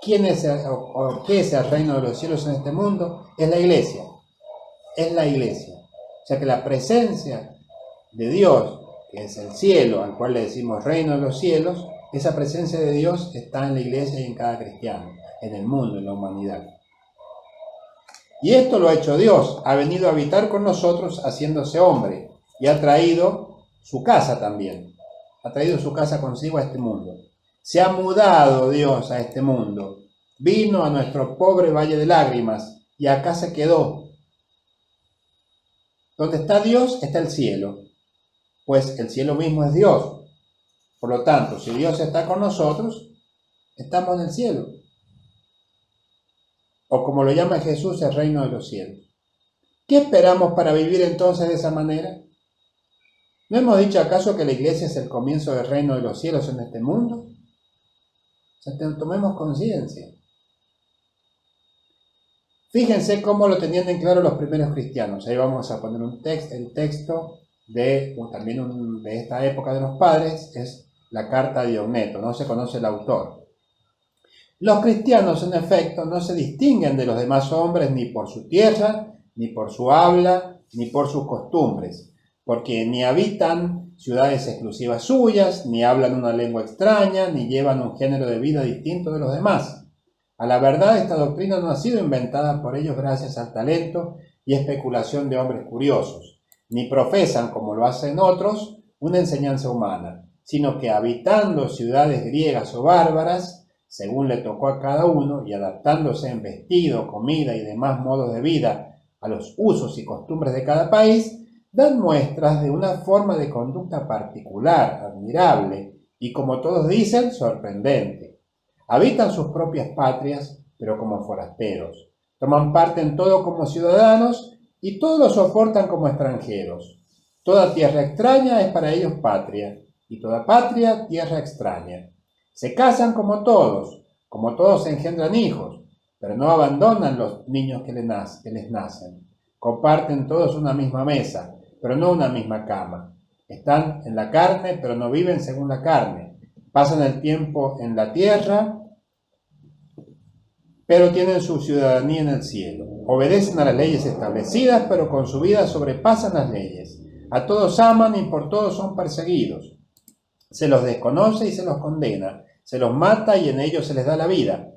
¿Quién es o qué es el reino de los cielos en este mundo? Es la iglesia. Es la iglesia. O sea que la presencia de Dios, que es el cielo, al cual le decimos reino de los cielos, esa presencia de Dios está en la iglesia y en cada cristiano, en el mundo, en la humanidad. Y esto lo ha hecho Dios, ha venido a habitar con nosotros haciéndose hombre y ha traído su casa también, ha traído su casa consigo a este mundo. Se ha mudado Dios a este mundo, vino a nuestro pobre valle de lágrimas y acá se quedó. Donde está Dios está el cielo, pues el cielo mismo es Dios. Por lo tanto, si Dios está con nosotros, estamos en el cielo. O como lo llama Jesús, el reino de los cielos. ¿Qué esperamos para vivir entonces de esa manera? ¿No hemos dicho acaso que la iglesia es el comienzo del reino de los cielos en este mundo? O sea, tomemos conciencia. Fíjense cómo lo tenían en claro los primeros cristianos. Ahí vamos a poner el texto de esta época de los padres, es la carta de Diogneto, no se conoce el autor. Los cristianos, en efecto, no se distinguen de los demás hombres ni por su tierra, ni por su habla, ni por sus costumbres, porque ni habitan ciudades exclusivas suyas, ni hablan una lengua extraña, ni llevan un género de vida distinto de los demás. A la verdad, esta doctrina no ha sido inventada por ellos gracias al talento y especulación de hombres curiosos, ni profesan, como lo hacen otros, una enseñanza humana, sino que habitando ciudades griegas o bárbaras, según le tocó a cada uno, y adaptándose en vestido, comida y demás modos de vida a los usos y costumbres de cada país, dan muestras de una forma de conducta particular, admirable y, como todos dicen, sorprendente. Habitan sus propias patrias, pero como forasteros. Toman parte en todo como ciudadanos y todo lo soportan como extranjeros. Toda tierra extraña es para ellos patria, y toda patria tierra extraña. Se casan como todos engendran hijos, pero no abandonan los niños que les nacen. Comparten todos una misma mesa, pero no una misma cama. Están en la carne, pero no viven según la carne. Pasan el tiempo en la tierra, pero tienen su ciudadanía en el cielo. Obedecen a las leyes establecidas, pero con su vida sobrepasan las leyes. A todos aman y por todos son perseguidos. Se los desconoce y se los condena. Se los mata y en ellos se les da la vida.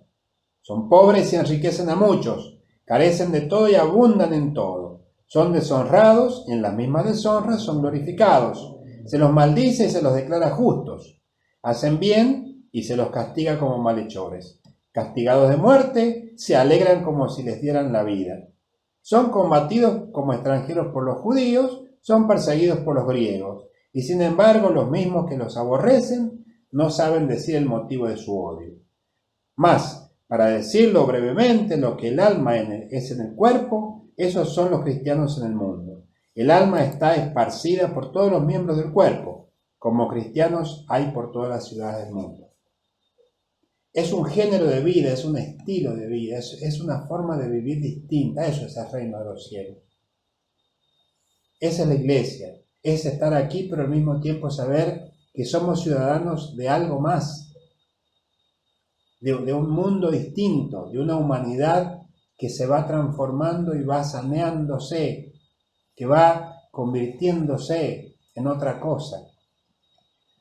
Son pobres y enriquecen a muchos. Carecen de todo y abundan en todo. Son deshonrados y en las mismas deshonras son glorificados. Se los maldice y se los declara justos. Hacen bien y se los castiga como malhechores. Castigados de muerte, se alegran como si les dieran la vida. Son combatidos como extranjeros por los judíos, son perseguidos por los griegos, y sin embargo los mismos que los aborrecen no saben decir el motivo de su odio. Mas, para decirlo brevemente, lo que el alma es en el cuerpo, esos son los cristianos en el mundo. El alma está esparcida por todos los miembros del cuerpo, como cristianos hay por todas las ciudades del mundo. Es un género de vida, es un estilo de vida, es una forma de vivir distinta. Eso es el reino de los cielos. Esa es la iglesia, es estar aquí, pero al mismo tiempo saber que somos ciudadanos de algo más, de un mundo distinto, de una humanidad que se va transformando y va saneándose, que va convirtiéndose en otra cosa.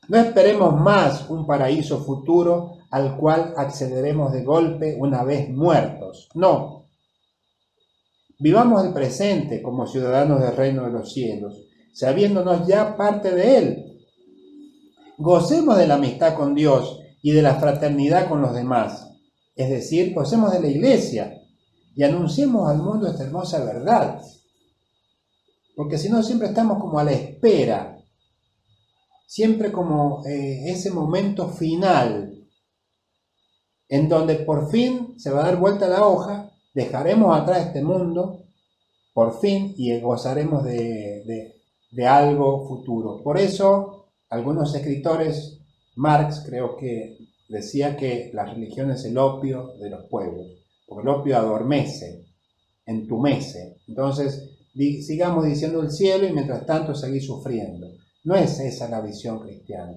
No esperemos más un paraíso futuro al cual accederemos de golpe una vez muertos. No. Vivamos el presente como ciudadanos del reino de los cielos, sabiéndonos ya parte de él. Gocemos de la amistad con Dios y de la fraternidad con los demás, es decir, gocemos de la iglesia y anunciemos al mundo esta hermosa verdad. Porque si no, siempre estamos como a la espera, siempre como ese momento final en donde por fin se va a dar vuelta la hoja, dejaremos atrás este mundo, por fin, y gozaremos de algo futuro. Por eso, algunos escritores, Marx creo que decía que la religión es el opio de los pueblos, porque el opio adormece, entumece. Entonces, sigamos diciendo el cielo y mientras tanto seguir sufriendo. No es esa la visión cristiana.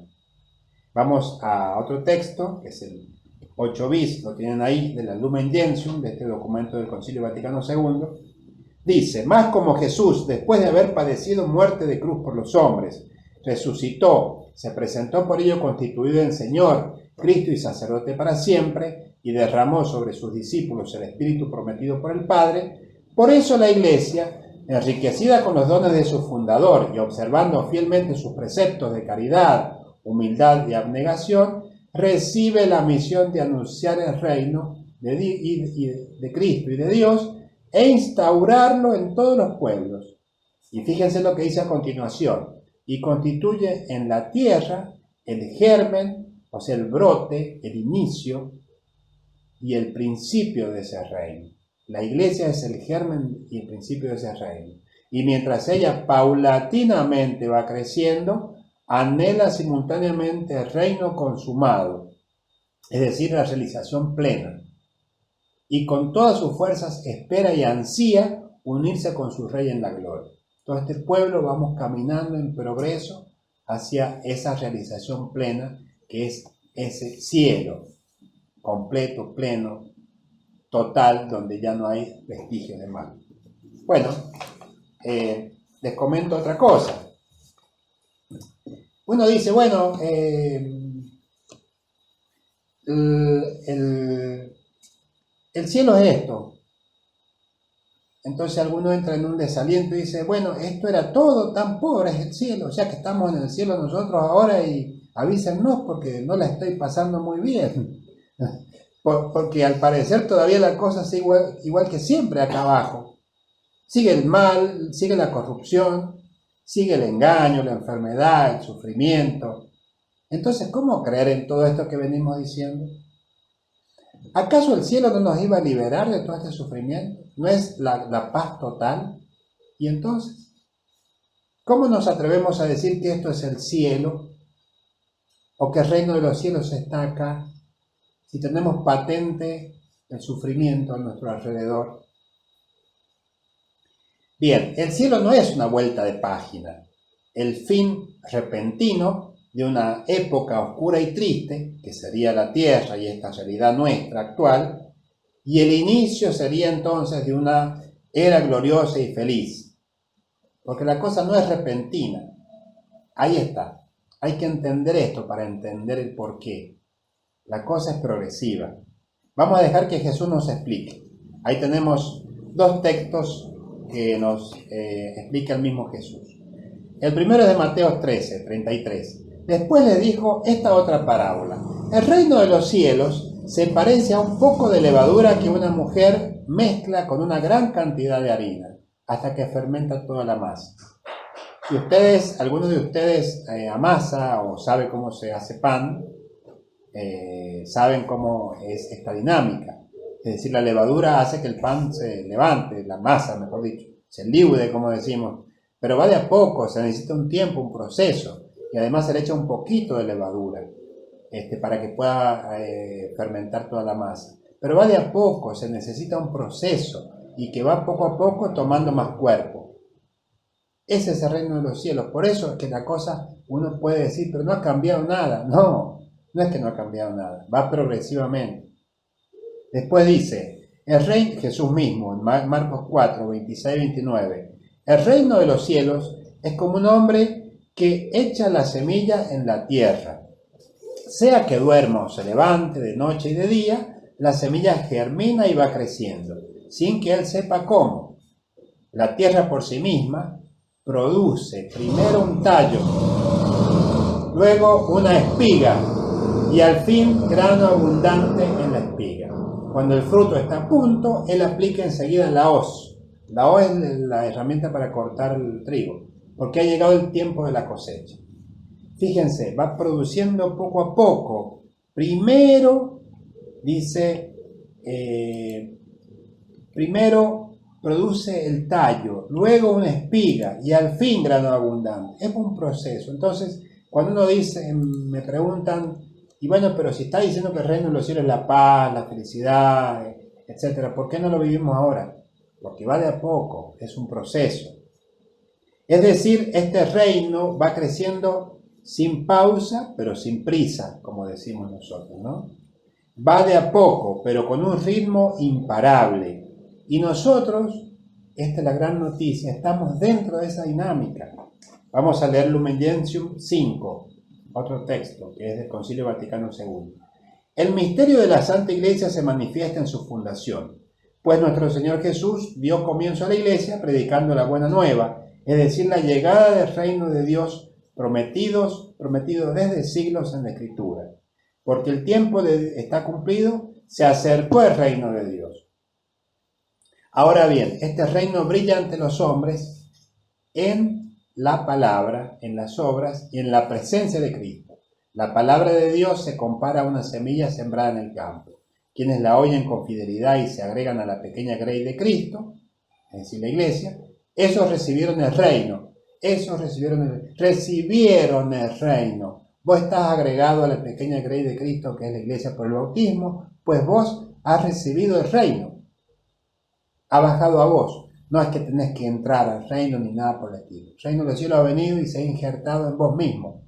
Vamos a otro texto, que es el 8 bis, lo tienen ahí, de la Lumen Gentium, de este documento del Concilio Vaticano II. Dice: más como Jesús, después de haber padecido muerte de cruz por los hombres, resucitó, se presentó por ello constituido en Señor, Cristo y sacerdote para siempre, y derramó sobre sus discípulos el Espíritu prometido por el Padre, por eso la Iglesia, enriquecida con los dones de su fundador y observando fielmente sus preceptos de caridad, humildad y abnegación, recibe la misión de anunciar el reino de Cristo y de Dios e instaurarlo en todos los pueblos. Y fíjense lo que dice a continuación: y constituye en la tierra el germen, o sea, el brote, el inicio y el principio de ese reino. La Iglesia es el germen y el principio de ese reino. Y mientras ella paulatinamente va creciendo, anhela simultáneamente el reino consumado, es decir, la realización plena. Y con todas sus fuerzas espera y ansía unirse con su Rey en la gloria. Todo este pueblo vamos caminando en progreso hacia esa realización plena, que es ese cielo completo, pleno, total, donde ya no hay vestigios de mal. Bueno, les comento otra cosa. Uno dice, bueno, el cielo es esto. Entonces alguno entra en un desaliento y dice, bueno, esto era todo, tan pobre es el cielo, o sea que estamos en el cielo nosotros ahora y avísennos porque no la estoy pasando muy bien. Porque al parecer todavía la cosa es igual que siempre acá abajo. Sigue el mal, sigue la corrupción, sigue el engaño, la enfermedad, el sufrimiento. Entonces, ¿cómo creer en todo esto que venimos diciendo? ¿Acaso el cielo no nos iba a liberar de todo este sufrimiento? ¿No es la paz total? Y entonces, ¿cómo nos atrevemos a decir que esto es el cielo o que el reino de los cielos está acá si tenemos patente el sufrimiento a nuestro alrededor? Bien, el cielo no es una vuelta de página, el fin repentino de una época oscura y triste, que sería la tierra y esta realidad nuestra actual, y el inicio sería entonces de una era gloriosa y feliz. Porque la cosa no es repentina. Ahí está. Hay que entender esto para entender el porqué. La cosa es progresiva. Vamos a dejar que Jesús nos explique. Ahí tenemos dos textos que nos explica el mismo Jesús. El primero es de Mateo 13, 33. Después le dijo esta otra parábola. El reino de los cielos se parece a un poco de levadura que una mujer mezcla con una gran cantidad de harina hasta que fermenta toda la masa. Si alguno de ustedes amasa o sabe cómo se hace pan, saben cómo es esta dinámica. Es decir, la levadura hace que el pan se levante, la masa, mejor dicho, se liude, como decimos. Pero va de a poco, se necesita un tiempo, un proceso. Y además se le echa un poquito de levadura para que pueda fermentar toda la masa. Pero va de a poco, se necesita un proceso y que va poco a poco tomando más cuerpo. Ese es el reino de los cielos. Por eso es que la cosa, uno puede decir, pero no ha cambiado nada. No, no es que no ha cambiado nada, va progresivamente. Después dice, el rey, Jesús mismo, en Marcos 4, 26 y 29, el reino de los cielos es como un hombre que echa la semilla en la tierra. Sea que duerma o se levante de noche y de día, la semilla germina y va creciendo, sin que él sepa cómo. La tierra por sí misma produce primero un tallo, luego una espiga y al fin grano abundante en la espiga. Cuando el fruto está a punto, él aplica enseguida la hoz. La hoz es la herramienta para cortar el trigo, porque ha llegado el tiempo de la cosecha. Fíjense, va produciendo poco a poco. Primero dice, primero produce el tallo, luego una espiga y al fin grano abundante. Es un proceso. Entonces, cuando uno dice, me preguntan, y bueno, pero si está diciendo que el reino de los cielos es la paz, la felicidad, etcétera, ¿por qué no lo vivimos ahora? Porque va de a poco, es un proceso. Es decir, este reino va creciendo sin pausa, pero sin prisa, como decimos nosotros, ¿no? Va de a poco, pero con un ritmo imparable. Y nosotros, esta es la gran noticia, estamos dentro de esa dinámica. Vamos a leer Lumen Gentium 5, otro texto, que es del Concilio Vaticano II. El misterio de la Santa Iglesia se manifiesta en su fundación, pues nuestro Señor Jesús dio comienzo a la Iglesia predicando la buena nueva, es decir, la llegada del reino de Dios prometido desde siglos en la Escritura. Porque el tiempo está cumplido, se acercó el reino de Dios. Ahora bien, este reino brilla ante los hombres en la palabra, en las obras y en la presencia de Cristo. La palabra de Dios se compara a una semilla sembrada en el campo. Quienes la oyen con fidelidad y se agregan a la pequeña grey de Cristo, es decir, la iglesia, esos recibieron el reino. Recibieron el reino. Vos estás agregado a la pequeña grey de Cristo, que es la iglesia por el bautismo, pues vos has recibido el reino. Ha bajado a vos. No es que tenés que entrar al reino ni nada por el estilo. El reino del cielo ha venido y se ha injertado en vos mismo.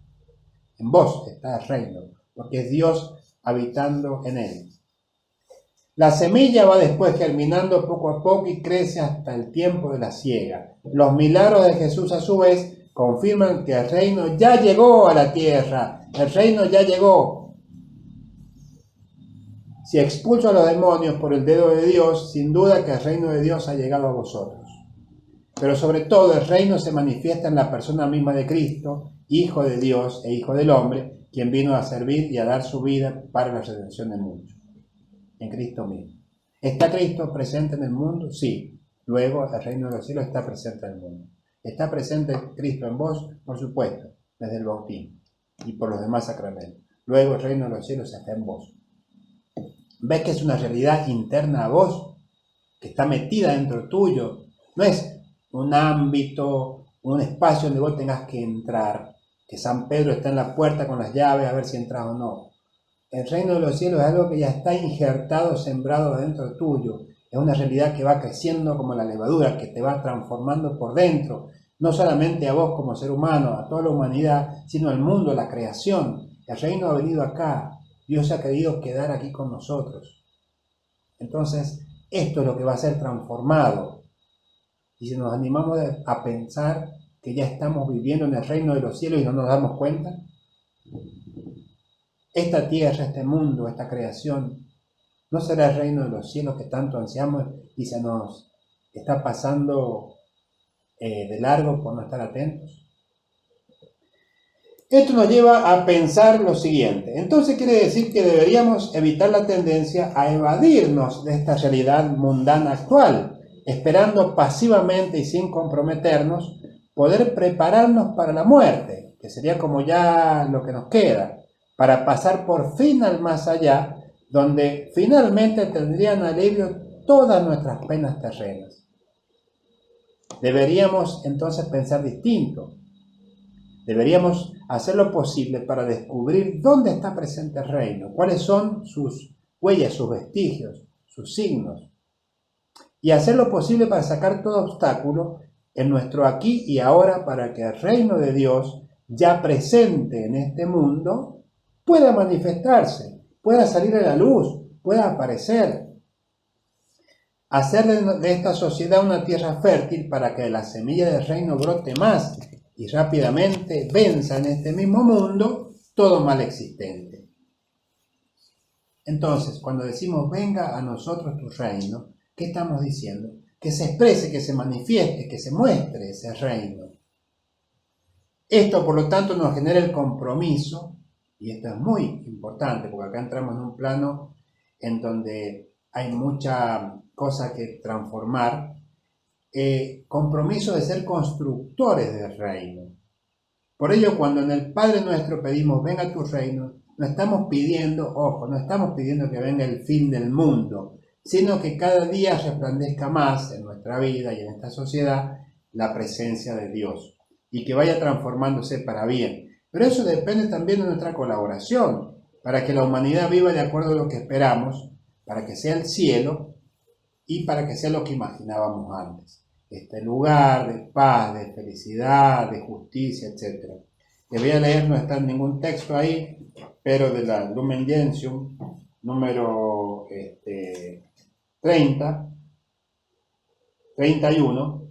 En vos está el reino, porque es Dios habitando en él. La semilla va después germinando poco a poco y crece hasta el tiempo de la siega. Los milagros de Jesús a su vez confirman que el reino ya llegó a la tierra. El reino ya llegó. Si expulso a los demonios por el dedo de Dios, sin duda que el reino de Dios ha llegado a vosotros. Pero sobre todo el reino se manifiesta en la persona misma de Cristo, Hijo de Dios e Hijo del hombre, quien vino a servir y a dar su vida para la redención de muchos. En Cristo mismo. ¿Está Cristo presente en el mundo? Sí. Luego el reino de los cielos está presente en el mundo. ¿Está presente Cristo en vos? Por supuesto, desde el bautismo y por los demás sacramentos. Luego el reino de los cielos está en vos. ¿Ves que es una realidad interna a vos? Que está metida dentro tuyo. No es un ámbito, un espacio donde vos tengas que entrar. Que San Pedro está en la puerta con las llaves a ver si entras o no. El reino de los cielos es algo que ya está injertado, sembrado dentro tuyo. Es una realidad que va creciendo como la levadura, que te va transformando por dentro. No solamente a vos como ser humano, a toda la humanidad, sino al mundo, la creación. El reino ha venido acá. Dios se ha querido quedar aquí con nosotros. Entonces, esto es lo que va a ser transformado. Y si nos animamos a pensar que ya estamos viviendo en el reino de los cielos y no nos damos cuenta, esta tierra, este mundo, esta creación, ¿no será el reino de los cielos que tanto ansiamos y se nos está pasando de largo por no estar atentos? Esto nos lleva a pensar lo siguiente. Entonces quiere decir que deberíamos evitar la tendencia a evadirnos de esta realidad mundana actual, esperando pasivamente y sin comprometernos poder prepararnos para la muerte, que sería como ya lo que nos queda, para pasar por fin al más allá, donde finalmente tendrían alivio todas nuestras penas terrenas. Deberíamos entonces pensar distinto. Deberíamos hacer lo posible para descubrir dónde está presente el reino, cuáles son sus huellas, sus vestigios, sus signos, y hacer lo posible para sacar todo obstáculo en nuestro aquí y ahora para que el reino de Dios, ya presente en este mundo, pueda manifestarse, pueda salir a la luz, pueda aparecer. Hacer de esta sociedad una tierra fértil para que la semilla del reino brote más y rápidamente venza en este mismo mundo todo mal existente. Entonces, cuando decimos venga a nosotros tu reino, ¿qué estamos diciendo? Que se exprese, que se manifieste, que se muestre ese reino. Esto, por lo tanto, nos genera el compromiso, y esto es muy importante, porque acá entramos en un plano en donde hay mucha cosa que transformar, compromiso de ser constructores del reino. Por ello, cuando en el Padre Nuestro pedimos venga tu reino, no estamos pidiendo, ojo, no estamos pidiendo que venga el fin del mundo, sino que cada día resplandezca más en nuestra vida y en esta sociedad la presencia de Dios y que vaya transformándose para bien. Pero eso depende también de nuestra colaboración, para que la humanidad viva de acuerdo a lo que esperamos, para que sea el cielo y para que sea lo que imaginábamos antes. Este lugar de paz, de felicidad, de justicia, etc. Les voy a leer, no está en ningún texto ahí, pero de la Lumen Gentium, número 31,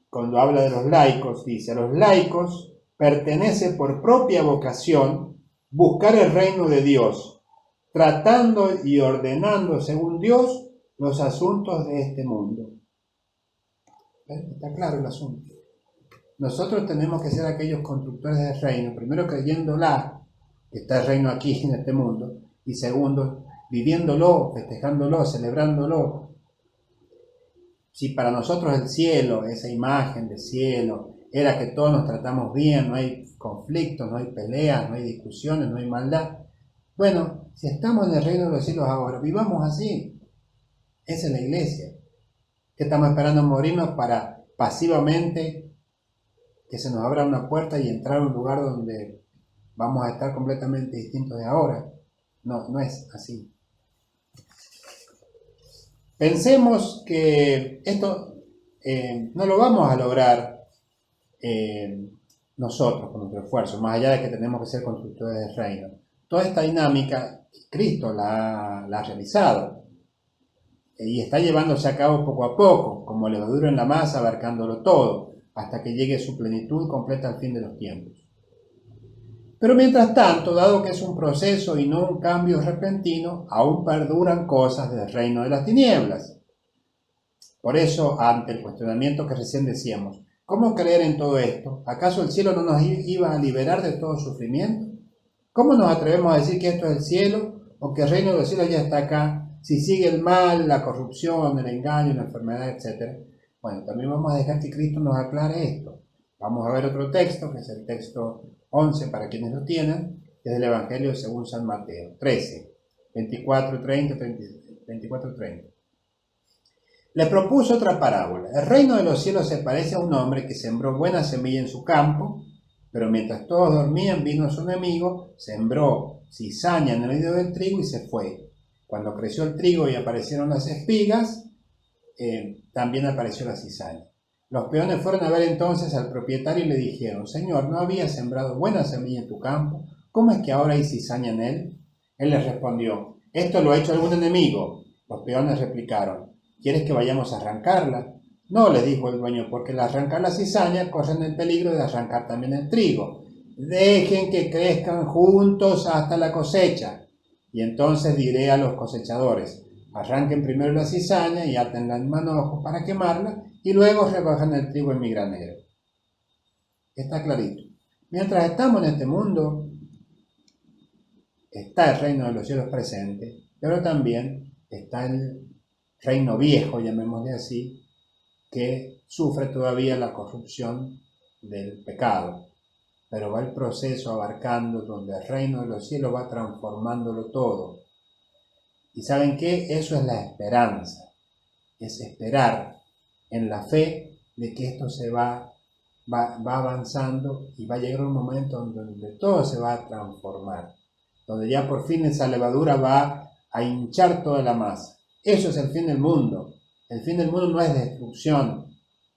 cuando habla de los laicos, dice: a los laicos pertenece por propia vocación buscar el reino de Dios, tratando y ordenando según Dios los asuntos de este mundo. Está claro el asunto. Nosotros tenemos que ser aquellos constructores del reino, primero creyéndola, que está el reino aquí en este mundo, y segundo, viviéndolo, festejándolo, celebrándolo. Si para nosotros el cielo, esa imagen del cielo, era que todos nos tratamos bien, no hay conflictos, no hay peleas, no hay discusiones, no hay maldad. Bueno, si estamos en el reino de los cielos ahora, vivamos así. Esa es la iglesia. ¿Qué estamos esperando morirnos para pasivamente que se nos abra una puerta y entrar a un lugar donde vamos a estar completamente distintos de ahora? No, no es así. Pensemos que esto no lo vamos a lograr nosotros con nuestro esfuerzo, más allá de que tenemos que ser constructores del reino. Toda esta dinámica Cristo la ha realizado y está llevándose a cabo poco a poco, como levadura en la masa, abarcándolo todo, hasta que llegue su plenitud completa al fin de los tiempos. Pero mientras tanto, dado que es un proceso y no un cambio repentino, aún perduran cosas del reino de las tinieblas. Por eso, ante el cuestionamiento que recién decíamos, ¿cómo creer en todo esto? ¿Acaso el cielo no nos iba a liberar de todo sufrimiento? ¿Cómo nos atrevemos a decir que esto es el cielo o que el reino de los cielos ya está acá, si sigue el mal, la corrupción, el engaño, la enfermedad, etc.? Bueno, también vamos a dejar que Cristo nos aclare esto. Vamos a ver otro texto, que es el texto 11 para quienes lo tienen, que es el Evangelio según San Mateo, 13, 24-30. Le propuso otra parábola. El reino de los cielos se parece a un hombre que sembró buena semilla en su campo, pero mientras todos dormían vino su enemigo, sembró cizaña en el medio del trigo y se fue. Cuando creció el trigo y aparecieron las espigas, también apareció la cizaña. Los peones fueron a ver entonces al propietario y le dijeron: Señor, ¿no habías sembrado buena semilla en tu campo? ¿Cómo es que ahora hay cizaña en él? Él les respondió: ¿esto lo ha hecho algún enemigo? Los peones replicaron: ¿quieres que vayamos a arrancarla? No, les dijo el dueño, porque al arrancar la cizaña corren el peligro de arrancar también el trigo. Dejen que crezcan juntos hasta la cosecha. Y entonces diré a los cosechadores: arranquen primero la cizaña y átenla en manojos para quemarla, y luego recojan el trigo en mi granero. Está clarito. Mientras estamos en este mundo, está el reino de los cielos presente, pero también está el reino viejo, llamémosle así, que sufre todavía la corrupción del pecado. Pero va el proceso abarcando donde el reino de los cielos va transformándolo todo. ¿Y saben qué? Eso es la esperanza. Es esperar en la fe de que esto se va avanzando y va a llegar un momento donde todo se va a transformar. Donde ya por fin esa levadura va a hinchar toda la masa. Eso es el fin del mundo. El fin del mundo no es destrucción,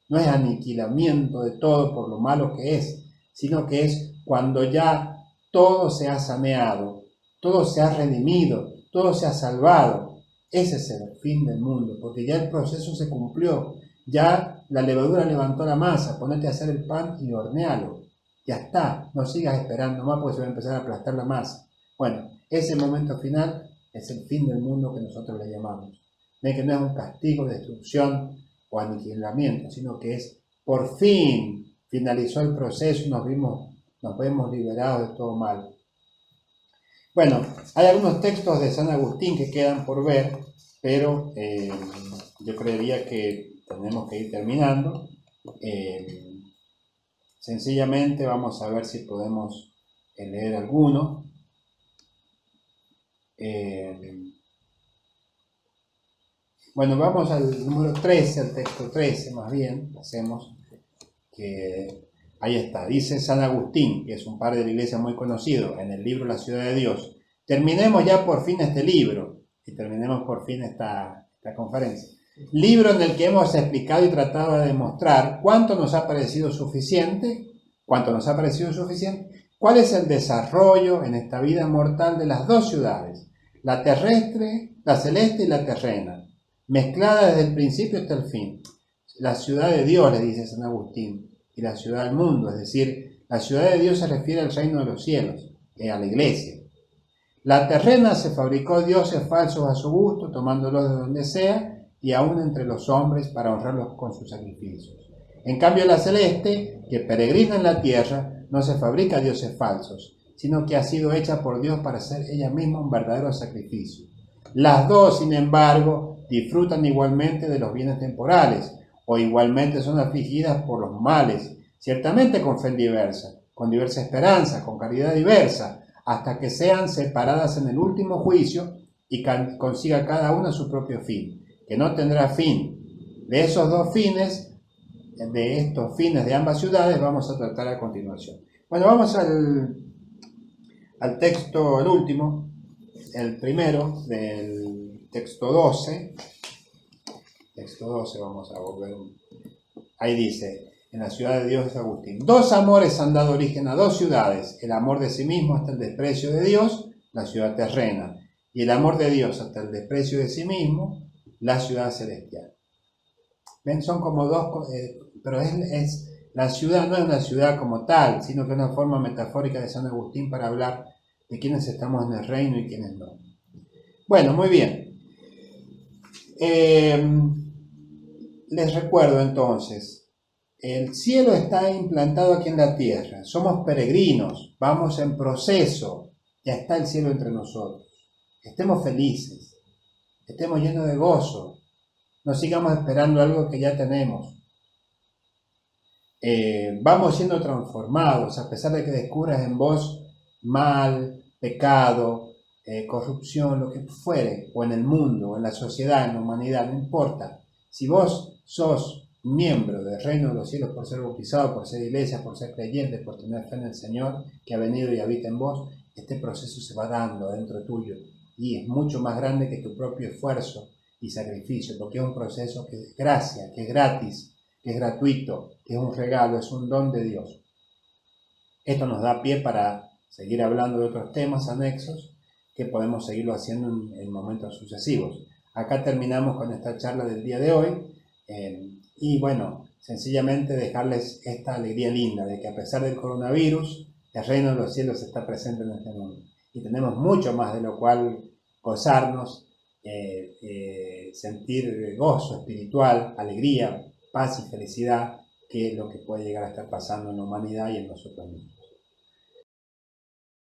no es aniquilamiento de todo por lo malo que es, sino que es cuando ya todo se ha saneado, todo se ha redimido, todo se ha salvado. Ese es el fin del mundo, porque ya el proceso se cumplió. Ya la levadura levantó la masa, ponete a hacer el pan y hornealo. Ya está, no sigas esperando más porque se va a empezar a aplastar la masa. Bueno, ese momento final es el fin del mundo que nosotros le llamamos. Ven que no es un castigo, destrucción o aniquilamiento, sino que es por fin finalizó el proceso y nos vemos liberados de todo mal. Bueno, hay algunos textos de San Agustín que quedan por ver, pero yo creería que tenemos que ir terminando. Sencillamente vamos a ver si podemos leer alguno. Bueno, vamos al número 13, al texto 13 más bien, hacemos que ahí está, dice San Agustín, que es un padre de la iglesia muy conocido, en el libro La ciudad de Dios. Terminemos ya por fin este libro y terminemos por fin esta conferencia. Libro en el que hemos explicado y tratado de demostrar cuánto nos ha parecido suficiente, cuál es el desarrollo en esta vida mortal de las dos ciudades, la terrestre, la celeste y la terrena, mezclada desde el principio hasta el fin. La ciudad de Dios, le dice San Agustín, y la ciudad del mundo, es decir, la ciudad de Dios se refiere al reino de los cielos, a la iglesia. La terrena se fabricó dioses falsos a su gusto, tomándolos de donde sea, y aún entre los hombres para honrarlos con sus sacrificios. En cambio, la celeste, que peregrina en la tierra, no se fabrica dioses falsos, sino que ha sido hecha por Dios para ser ella misma un verdadero sacrificio. Las dos, sin embargo, disfrutan igualmente de los bienes temporales, o igualmente son afligidas por los males, ciertamente con fe diversa, con diversa esperanza, con caridad diversa, hasta que sean separadas en el último juicio y consiga cada una su propio fin, que no tendrá fin. De esos dos fines, de estos fines de ambas ciudades, vamos a tratar a continuación. Bueno, vamos al texto, el último, el primero del texto 12. Texto 12, vamos a volver. Ahí dice, en la ciudad de Dios es Agustín. Dos amores han dado origen a dos ciudades. El amor de sí mismo hasta el desprecio de Dios, la ciudad terrena. Y el amor de Dios hasta el desprecio de sí mismo, la ciudad celestial. ¿Ven? Son como dos, pero la ciudad no es una ciudad como tal, sino que es una forma metafórica de San Agustín para hablar de quienes estamos en el reino y quienes no. Bueno, muy bien. Les recuerdo entonces, el cielo está implantado aquí en la tierra, somos peregrinos, vamos en proceso, ya está el cielo entre nosotros. Estemos felices, estemos llenos de gozo, no sigamos esperando algo que ya tenemos. Vamos siendo transformados, a pesar de que descubras en vos mal, pecado, corrupción, lo que fuere, o en el mundo, o en la sociedad, en la humanidad, no importa. Si vos sos miembro del reino de los cielos por ser bautizado, por ser iglesia, por ser creyente, por tener fe en el Señor, que ha venido y habita en vos, este proceso se va dando dentro tuyo y es mucho más grande que tu propio esfuerzo y sacrificio, porque es un proceso que es gracia, que es gratis, que es gratuito, que es un regalo, es un don de Dios. Esto nos da pie para seguir hablando de otros temas anexos que podemos seguirlo haciendo en momentos sucesivos. Acá terminamos con esta charla del día de hoy y bueno, sencillamente dejarles esta alegría linda de que a pesar del coronavirus, el reino de los cielos está presente en este mundo y tenemos mucho más de lo cual gozarnos, sentir gozo espiritual, alegría, paz y felicidad, que es lo que puede llegar a estar pasando en la humanidad y en nosotros mismos.